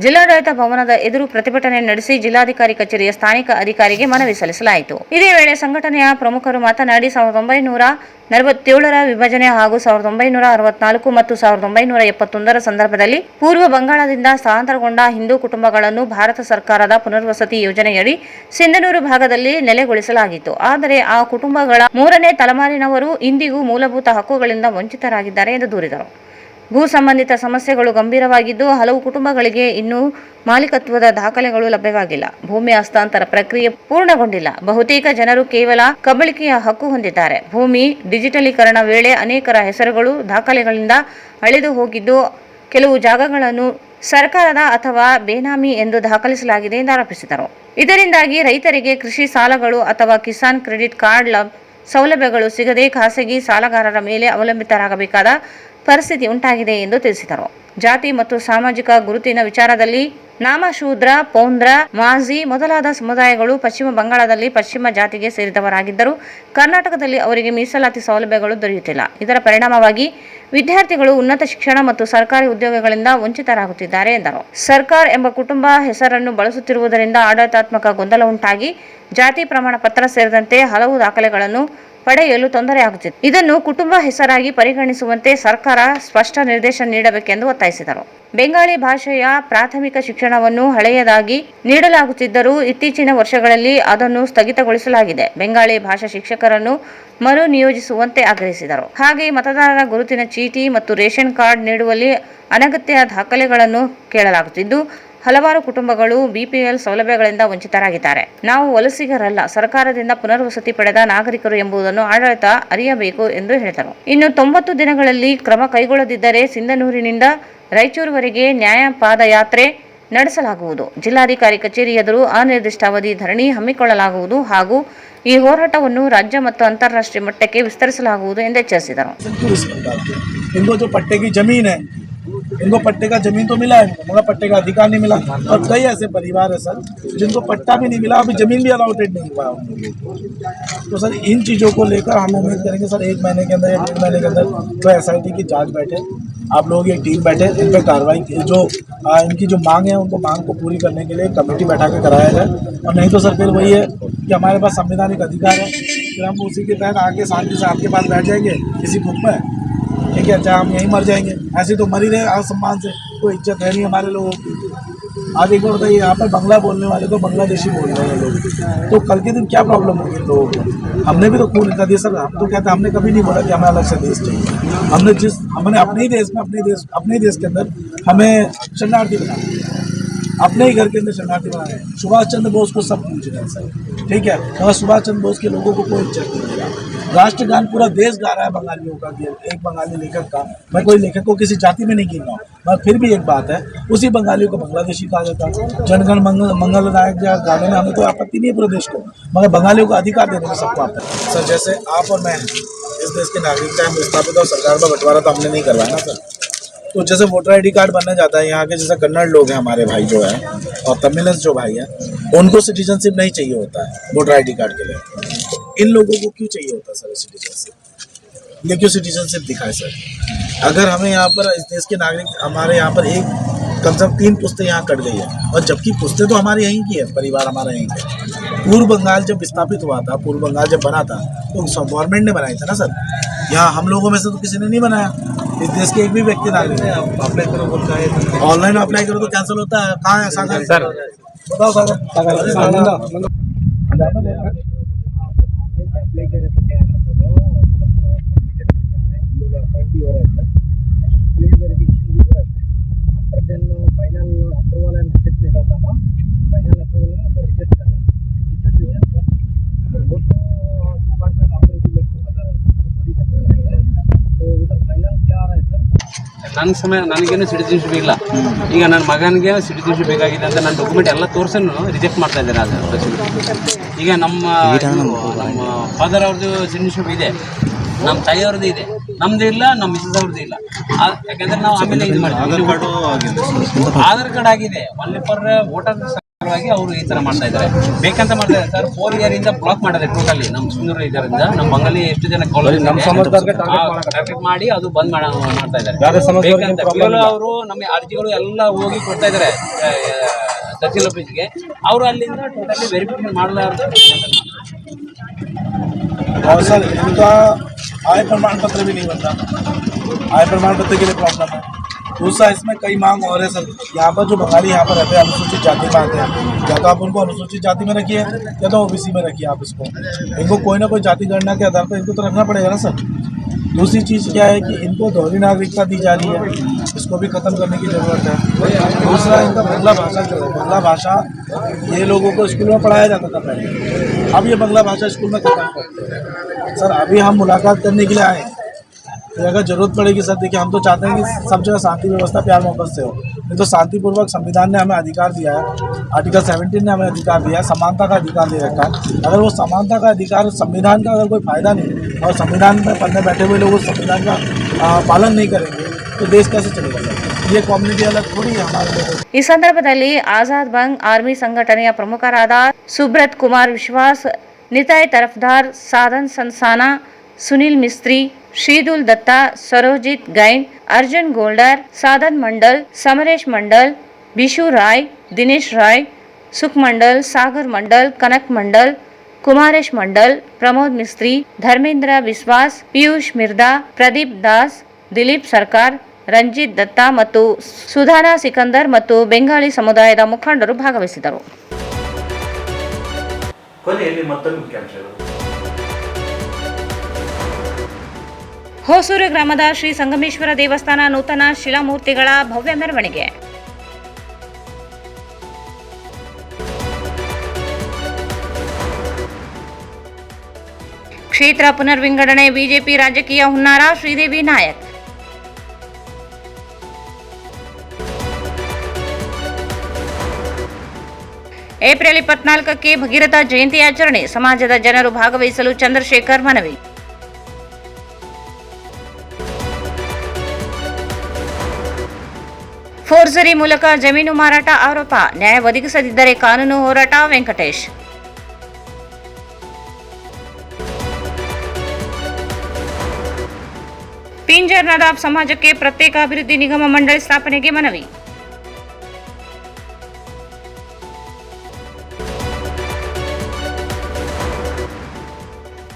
ಜಿಲ್ಲಾಡಳಿತ ಭವನದ ಎದುರು ಪ್ರತಿಭಟನೆ ನಡೆಸಿ ಜಿಲ್ಲಾಧಿಕಾರಿ ಕಚೇರಿಯ ಸ್ಥಾನಿಕ ಅಧಿಕಾರಿಗೆ ಮನವಿ ಸಲ್ಲಿಸಲಾಯಿತು. ಇದೇ ವೇಳೆ ಸಂಘಟನೆಯ ಪ್ರಮುಖರು ಮಾತನಾಡಿ 1947ರ ವಿಭಜನೆ ಹಾಗೂ 1964 ಮತ್ತು 1971ರ ಸಂದರ್ಭದಲ್ಲಿ ಪೂರ್ವ ಬಂಗಾಳದಿಂದ ಸ್ಥಳಾಂತರಗೊಂಡ ಹಿಂದೂ ಕುಟುಂಬಗಳನ್ನು ಭಾರತ ಸರ್ಕಾರದ ಪುನರ್ವಸತಿ ಯೋಜನೆಯಡಿ ಸಿಂಧನೂರು ಭಾಗದಲ್ಲಿ ನೆಲೆಗೊಳಿಸಲಾಗಿತ್ತು. ಆದರೆ ಆ ಕುಟುಂಬಗಳ 3ನೇ ತಲೆಮಾರಿನವರು ಇಂದಿಗೂ ಮೂಲಭೂತ ಹಕ್ಕುಗಳಿಂದ ವಂಚಿತರಾಗಿದ್ದಾರೆ ಎಂದು ದೂರಿದರು. ಭೂ ಸಂಬಂಧಿತ ಸಮಸ್ಯೆಗಳು ಗಂಭೀರವಾಗಿದ್ದು ಹಲವು ಕುಟುಂಬಗಳಿಗೆ ಇನ್ನೂ ಮಾಲೀಕತ್ವದ ದಾಖಲೆಗಳು ಲಭ್ಯವಾಗಿಲ್ಲ. ಭೂಮಿ ಹಸ್ತಾಂತರ ಪ್ರಕ್ರಿಯೆ ಪೂರ್ಣಗೊಂಡಿಲ್ಲ. ಬಹುತೇಕ ಜನರು ಕೇವಲ ಕಬಳಿಕೆಯ ಹಕ್ಕು ಹೊಂದಿದ್ದಾರೆ. ಭೂಮಿ ಡಿಜಿಟಲೀಕರಣ ವೇಳೆ ಅನೇಕರ ಹೆಸರುಗಳು ದಾಖಲೆಗಳಿಂದ ಅಳಿದು ಹೋಗಿದ್ದು ಕೆಲವು ಜಾಗಗಳನ್ನು ಸರ್ಕಾರದ ಅಥವಾ ಬೇನಾಮಿ ಎಂದು ದಾಖಲಿಸಲಾಗಿದೆ ಎಂದು ಆರೋಪಿಸಿದರು. ಇದರಿಂದಾಗಿ ರೈತರಿಗೆ ಕೃಷಿ ಸಾಲಗಳು ಅಥವಾ ಕಿಸಾನ್ ಕ್ರೆಡಿಟ್ ಕಾರ್ಡ್ ಸೌಲಭ್ಯಗಳು ಸಿಗದೆ ಖಾಸಗಿ ಸಾಲಗಾರರ ಮೇಲೆ ಅವಲಂಬಿತರಾಗಬೇಕಾದ ಪರಿಸ್ಥಿತಿ ಉಂಟಾಗಿದೆ ಎಂದು ತಿಳಿಸಿದರು. ಜಾತಿ ಮತ್ತು ಸಾಮಾಜಿಕ ಗುರುತಿನ ವಿಚಾರದಲ್ಲಿ ನಾಮಶೂದ್ರ, ಪೌಂದ್ರ, ಮಾಝಿ ಮೊದಲಾದ ಸಮುದಾಯಗಳು ಪಶ್ಚಿಮ ಬಂಗಾಳದಲ್ಲಿ ಪಶ್ಚಿಮ ಜಾತಿಗೆ ಸೇರಿದವರಾಗಿದ್ದರೂ ಕರ್ನಾಟಕದಲ್ಲಿ ಅವರಿಗೆ ಮೀಸಲಾತಿ ಸೌಲಭ್ಯಗಳು ದೊರೆಯುತ್ತಿಲ್ಲ. ಇದರ ಪರಿಣಾಮವಾಗಿ ವಿದ್ಯಾರ್ಥಿಗಳು ಉನ್ನತ ಶಿಕ್ಷಣ ಮತ್ತು ಸರ್ಕಾರಿ ಉದ್ಯೋಗಗಳಿಂದ ವಂಚಿತರಾಗುತ್ತಿದ್ದಾರೆ ಎಂದರು. ಸರ್ಕಾರ್ ಎಂಬ ಕುಟುಂಬ ಹೆಸರನ್ನು ಬಳಸುತ್ತಿರುವುದರಿಂದ ಆಡಳಿತಾತ್ಮಕ ಗೊಂದಲ ಉಂಟಾಗಿ ಜಾತಿ ಪ್ರಮಾಣ ಪತ್ರ ಸೇರಿದಂತೆ ಹಲವು ದಾಖಲೆಗಳನ್ನು ಪಡೆಯಲು ತೊಂದರೆಯಾಗುತ್ತಿದೆ. ಇದನ್ನು ಕುಟುಂಬ ಹೆಸರಾಗಿ ಪರಿಗಣಿಸುವಂತೆ ಸರ್ಕಾರ ಸ್ಪಷ್ಟ ನಿರ್ದೇಶನ ನೀಡಬೇಕೆಂದು ಒತ್ತಾಯಿಸಿದರು. ಬೆಂಗಾಳಿ ಭಾಷೆಯ ಪ್ರಾಥಮಿಕ ಶಿಕ್ಷಣವನ್ನು ಹಳೆಯದಾಗಿ ನೀಡಲಾಗುತ್ತಿದ್ದರೂ ಇತ್ತೀಚಿನ ವರ್ಷಗಳಲ್ಲಿ ಅದನ್ನು ಸ್ಥಗಿತಗೊಳಿಸಲಾಗಿದೆ. ಬೆಂಗಾಳಿ ಭಾಷಾ ಶಿಕ್ಷಕರನ್ನು ಮರು ನಿಯೋಜಿಸುವಂತೆ ಆಗ್ರಹಿಸಿದರು. ಹಾಗೆಯೇ ಮತದಾರರ ಗುರುತಿನ ಚೀಟಿ ಮತ್ತು ರೇಷನ್ ಕಾರ್ಡ್ ನೀಡುವಲ್ಲಿ ಅನಗತ್ಯ ದಾಖಲೆಗಳನ್ನು ಕೇಳಲಾಗುತ್ತಿದ್ದು ಹಲವಾರು ಕುಟುಂಬಗಳು BPL ಸೌಲಭ್ಯಗಳಿಂದ ವಂಚಿತರಾಗಿದ್ದಾರೆ. ನಾವು ವಲಸಿಗರಲ್ಲ, ಸರ್ಕಾರದಿಂದ ಪುನರ್ವಸತಿ ಪಡೆದ ನಾಗರಿಕರು ಎಂಬುದನ್ನು ಆಡಳಿತ ಅರಿಯಬೇಕು ಎಂದು ಹೇಳಿದರು. ಇನ್ನು 90 ದಿನಗಳಲ್ಲಿ ಕ್ರಮ ಕೈಗೊಳ್ಳದಿದ್ದರೆ ಸಿಂಧನೂರಿನಿಂದ ರಾಯಚೂರುವರೆಗೆ ನ್ಯಾಯ ಪಾದಯಾತ್ರೆ ನಡೆಸಲಾಗುವುದು. ಜಿಲ್ಲಾಧಿಕಾರಿ ಕಚೇರಿ ಎದುರು ಅನಿರ್ದಿಷ್ಟಾವಧಿ ಧರಣಿ ಹಮ್ಮಿಕೊಳ್ಳಲಾಗುವುದು ಹಾಗೂ ಈ ಹೋರಾಟವನ್ನು ರಾಜ್ಯ ಮತ್ತು ಅಂತಾರಾಷ್ಟ್ರೀಯ ಮಟ್ಟಕ್ಕೆ ವಿಸ್ತರಿಸಲಾಗುವುದು ಎಂದು ಎಚ್ಚರಿಸಿದರು. इनको पट्टे का जमीन तो मिला है, मगर पट्टे का अधिकार नहीं मिला. और कई ऐसे परिवार है सर जिनको पट्टा भी नहीं मिला, अभी जमीन भी अलॉटेड नहीं हुआ. तो सर इन चीज़ों को लेकर हम उम्मीद करेंगे सर 1 महीने के अंदर या 1.5 महीने के अंदर जो SIT की जांच बैठे, आप लोग एक टीम बैठे, इन पर कार्रवाई जो इनकी जो मांग है उनको मांग को पूरी करने के लिए कमेटी बैठा के कराया जाए. और नहीं तो सर फिर वही है कि हमारे पास संवैधानिक अधिकार है, फिर हम उसी के तहत आके शांति से आपके पास बैठ जाएंगे किसी बुक में ठीक है, चाहे हम यहीं मर जाएंगे, ऐसे तो मर ही रहे असम्मान से, कोई इज्जत है नहीं हमारे लोगों की। आज एक बार बताइए, यहाँ पर बंगला बोलने वाले को बांग्लादेशी बोल रहे हैं लोग, तो कल के दिन क्या प्रॉब्लम होगी लोगों को? हमने भी तो खून कर दिया सर। हम तो कहते हैं, हमने कभी नहीं बोला कि हमें अलग से देश चाहिए। हमने अपने ही देश में अपने ही देश के अंदर हमें शरणार्थी बनाया, अपने ही घर के अंदर शरणार्थी बनाए। सुभाष चंद्र बोस को सब पूछ रहे हैं सर, ठीक है, मगर सुभाष चंद्र बोस के लोगों को कोई इज्जत नहीं मिला। राष्ट्रगान पूरा देश गा रहा है बंगालियों का, एक बंगाली लेखक का। मैं कोई लेखक को किसी जाति में नहीं गिन रहा हूँ, मगर फिर भी एक बात है, उसी बंगालियों को बांग्लादेशी कहा जाता है। जनगण मंगल नायक गाने में हमें कोई आपत्ति नहीं है पूरे देश को, मगर बंगालियों को अधिकार देने में सबको आता है। सर जैसे आप और मैं इस देश के नागरिक का हम विस्थापित और सरकार का बंटवारा तो हमने नहीं करवाया ना सर। तो जैसे वोटर आईडी कार्ड बनने जाता है, यहाँ के जैसे कन्नड़ लोग हैं हमारे भाई जो है, और तमिलन्स जो भाई हैं, उनको सिटीजनशिप नहीं चाहिए होता है वोटर आईडी कार्ड के लिए। तो इन लोगों को क्यों चाहिए होता है सर सिटीजनशिप? ये क्यों सिटीजनशिप दिखाए सर? अगर हमें यहाँ पर इस देश के नागरिक, हमारे यहाँ पर एक कम से कम 3 पुश्तें यहाँ कट गई है, और जबकि पुश्तें तो हमारे यहीं की है, परिवार हमारा यहीं का। पूर्व बंगाल जब विस्थापित हुआ था, पूर्व बंगाल जब बना था, तो गवर्नमेंट ने बनाया था ना सर। यहाँ हम लोगों में से तो किसी ने नहीं बनाया, इस देश के एक भी व्यक्ति नागरिक है। अप्लाई करो बोलता है, ऑनलाइन अप्लाई करो तो कैंसिल होता है। कहाँ है सागर सर? बताओ सागर। ನನಗೇನು ಸಿಟಿಜನ್ಶಿಪ್ ಇಲ್ಲ. ಈಗ ನನ್ನ ಮಗನಿಗೆ ಸಿಟಿಜನ್ಶಿಪ್ ಬೇಕಾಗಿದೆ ಅಂತ ನನ್ನ ಡಾಕ್ಯುಮೆಂಟ್ ಎಲ್ಲ ತೋರಿಸನ್ನು ರಿಜೆಕ್ಟ್ ಮಾಡ್ತಾ ಇದ್ದಾರೆ. ಅದು ಈಗ ನಮ್ಮ ಫಾದರ್ ಅವ್ರದ್ದು ಸಿಟಿಜನ್ಶಿಪ್ ಇದೆ, ನಮ್ಮ ತಾಯಿಯವ್ರದ್ದು ಇದೆ, ನಮ್ದು ಇಲ್ಲ, ನಮ್ಮ ಮಿಸಸ್ ಅವ್ರದ್ದು ಇಲ್ಲ. ಯಾಕಂದ್ರೆ ನಾವು ಆಮೇಲೆ ಇದು ಮಾಡ್ತೀವಿ. ಆಧಾರ್ ಕಾರ್ಡ್ ಆಗಿದೆ, ಒನ್ಲಿ ಫಾರ್ ವೋಟರ್ ಸಲುವಾಗಿ ಅವರು ಈ ಥರ ಮಾಡ್ತಾ ಇದ್ದಾರೆ, ಬೇಕಂತ ಮಾಡ್ತಾ ಇದ್ದಾರೆ ಸರ್. 4 year ಇಂದ ಬ್ಲಾಕ್ ಮಾಡಿದೆ ಟೋಟಲಿ ನಮ್ಮ ಸುಂದೂರು ಇದರಿಂದ. ನಮ್ಮ ಬಂಗಾಲಿ ಎಷ್ಟು ಜನ ಟಾರ್ಗೆಟ್ ಮಾಡಿ ಅದು ಬಂದ್ ಮಾಡ್ತಾ ಇದ್ದಾರೆ ಬೇಕಂತ. ಅವರು ನಮ್ಮ ಅರ್ಜಿಗಳು ಎಲ್ಲ ಹೋಗಿ ಕೊಡ್ತಾ ಇದ್ದಾರೆ ತಹಸೀಲ್ ಆಫೀಸ್ಗೆ. ಅವರು ಅಲ್ಲಿಂದ ಟೋಟಲಿ ವೆರಿಫಿಕೇಶನ್ ಮಾಡಲಾರ್ದು और सर इनका आय प्रमाण पत्र भी नहीं बनता, आय प्रमाण पत्र के लिए प्रॉब्लम है। दूसरा इसमें कई मांग और है सर। यहाँ पर जो बंगाली यहाँ पर रहते हैं अनुसूचित जाति में आते हैं, या तो आप उनको अनुसूचित जाति में रखिए या तो ओबीसी में रखिए आप इसको। इनको कोई ना कोई जाति गणना के आधार पर इनको तो रखना पड़ेगा ना सर। दूसरी चीज़ क्या है कि इनको दोहरी नागरिकता दी जा रही है, इसको भी ख़त्म करने की ज़रूरत है। दूसरा इनका बंगला भाषा ये लोगों को स्कूल में पढ़ाया जाता था पहले, अब ये बंगला भाषा स्कूल में खत्म करते हैं सर। अभी हम मुलाकात करने के लिए आए, तो अगर ज़रूरत पड़ेगी सर, देखिए हम तो चाहते हैं कि सब जगह शांति व्यवस्था प्यार मोहब्बत से हो। नहीं तो शांतिपूर्वक संविधान ने हमें अधिकार दिया है, आर्टिकल 17 ने हमें अधिकार दिया है, समानता का अधिकार दे रखा है। अगर वो समानता का अधिकार, संविधान का अगर कोई फ़ायदा नहीं और संविधान में पढ़ने बैठे हुए लोग उस संविधान का पालन नहीं करेंगे तो देश कैसे चलेगा सर? ये कम्युनिटी अलग थोड़ी है हमारे लोगों। ಈ ಸಂದರ್ಭದಲ್ಲಿ ಆಜಾದ್ ಬಂಗ್ ಆರ್ಮಿ ಸಂಘಟನೆಯ ಪ್ರಮುಖರಾದ ಸುಬ್ರತ್ ಕುಮಾರ್ ವಿಶ್ವಾಸ್, ನಿತಾಯ್ ತರಫ್ದಾರ್, ಸಾಧನ್ ಸನ್ಸಾನಾ, ಸುನಿಲ್ ಮಿಸ್ತ್ರಿ, ಶ್ರೀದುಲ್ ದತ್ತಾ, ಸರೋಜಿತ್ ಗೈನ್, ಅರ್ಜುನ್ ಗೋಲ್ಡರ್, ಸಾಧನ್ ಮಂಡಲ್, ಸಮರೇಶ್ ಮಂಡಲ್, ಬಿಶು ರಾಯ್, ದಿನೇಶ್ ರಾಯ್, ಸುಖ್ ಮಂಡಲ್, ಸಾಗರ್ ಮಂಡಲ್, ಕನಕ್ ಮಂಡಲ್, ಕುಮಾರೇಶ್ ಮಂಡಲ್, ಪ್ರಮೋದ್ ಮಿಸ್ತ್ರಿ, ಧರ್ಮೇಂದ್ರ ವಿಶ್ವಾಸ್, ಪಿಯೂಷ್ ಮಿರ್ದಾ, ಪ್ರದೀಪ್ ದಾಸ್, ದಿಲೀಪ್ ಸರ್ಕಾರ್, ರಂಜಿತ್ ದತ್ತಾ ಮತ್ತು ಸುಧಾನಾ ಸಿಕಂದರ್ ಮತ್ತು ಬೆಂಗಾಲಿ ಸಮುದಾಯದ ಮುಖಂಡರು ಭಾಗವಹಿಸಿದರು. ಕೊನೆಯಲ್ಲಿ ಮತ್ತೊಂದು ಮುಖ್ಯಾಂಶಗಳು. ಹೊಸೂರು ಗ್ರಾಮದ ಶ್ರೀ ಸಂಗಮೇಶ್ವರ ದೇವಸ್ಥಾನ ನೂತನ ಶಿಲಾಮೂರ್ತಿಗಳ ಭವ್ಯ ಮೆರವಣಿಗೆ. ಕ್ಷೇತ್ರ ಪುನರ್ವಿಂಗಡಣೆ ಬಿಜೆಪಿ ರಾಜಕೀಯ ಹುನ್ನಾರ, ಶ್ರೀದೇವಿ ನಾಯಕ್. ಏಪ್ರಿಲ್ 24ಕ್ಕೆ ಭಗೀರಥ ಜಯಂತಿ ಆಚರಣೆ, ಸಮಾಜದ ಜನರು ಭಾಗವಹಿಸಲು ಚಂದ್ರಶೇಖರ್ ಮನವಿ. ಫೋರ್ಜರಿ ಮೂಲಕ ಜಮೀನು ಮಾರಾಟ ಆರೋಪ, ನ್ಯಾಯ ಒದಗಿಸದಿದ್ದರೆ ಕಾನೂನು ಹೋರಾಟ, ವೆಂಕಟೇಶ್. ಪಿಂಜರ್ ನದಾಫ್ ಸಮಾಜಕ್ಕೆ ಪ್ರತ್ಯೇಕ ಅಭಿವೃದ್ಧಿ ನಿಗಮ ಮಂಡಳಿ ಸ್ಥಾಪನೆಗೆ ಮನವಿ.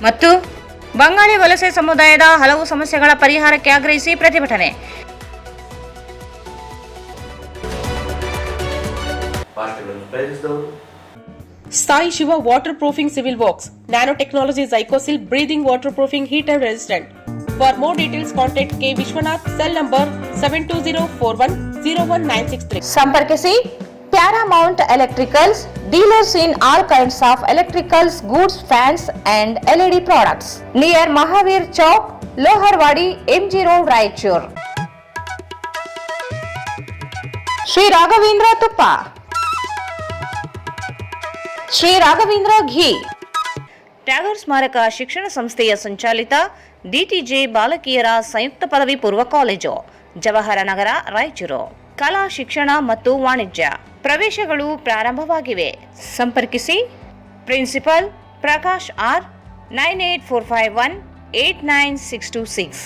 ಮತ್ತು ಬಂಗಾಳಿ ವಲಸೆ ಸಮುದಾಯದ ಹಲವು ಸಮಸ್ಯೆಗಳ ಪರಿಹಾರಕ್ಕೆ ಆಗ್ರಹಿಸಿ ಪ್ರತಿಭಟನೆ. ವಾರ್ತೆಗಳನ್ನು ಪ್ರಯತ್ನಿಸಿದವರು Sai Shiva Waterproofing Civil Works, Nanotechnology Zycosil Breathing Waterproofing Heater Resistant. For more details, contact K. Vishwanath, cell number 72041019663. ಸಂಪರ್ಕಿಸಿ Paramount electricals, dealers in all kinds of electricals goods, fans and LED products, near Mahavir Chowk, Loharwadi, MG Road, Raichur. Shri Raghavendra ತುಪ್ಪ, ಶ್ರೀ ರಾಘವೇಂದ್ರ ಘೀ. ಟ್ಯಾಗರ್ ಸ್ಮಾರಕ ಶಿಕ್ಷಣ ಸಂಸ್ಥೆಯ ಸಂಚಾಲಿತ DTJ ಬಾಲಕಿಯರ ಸಂಯುಕ್ತ ಪದವಿ ಪೂರ್ವ college, Jawahar ನಗರ, ರಾಯಚೂರು. ಕಲಾ ಶಿಕ್ಷಣ ಮತ್ತು ವಾಣಿಜ್ಯ ಪ್ರವೇಶಗಳು ಪ್ರಾರಂಭವಾಗಿವೆ. ಸಂಪರ್ಕಿಸಿ principal Prakash R 9845189626.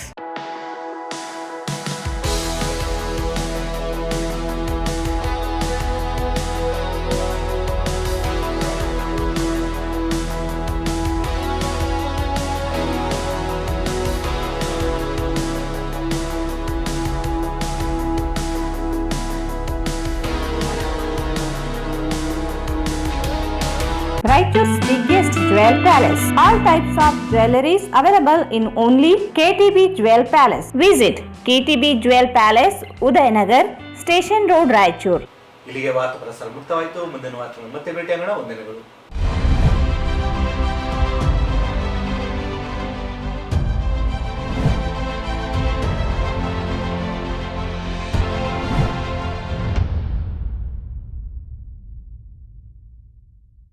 Righteous biggest jewel palace. All types of jewelries available in only KTB Jewel Palace. Visit KTB Jewel Palace, Udayanagar, Station Road, Raichur. ಇಲ್ಲಿಗೆ ವಾರ್ತಾ ಪ್ರಸಾರ ಮುಕ್ತವಾಯಿತು. ಮುಂದಿನ ವಾರ್ತೆಗಳನ್ನು ಮತ್ತೆ ಭೇಟಿಯಾಗೋಣ. ವಂದನೆಗಳು.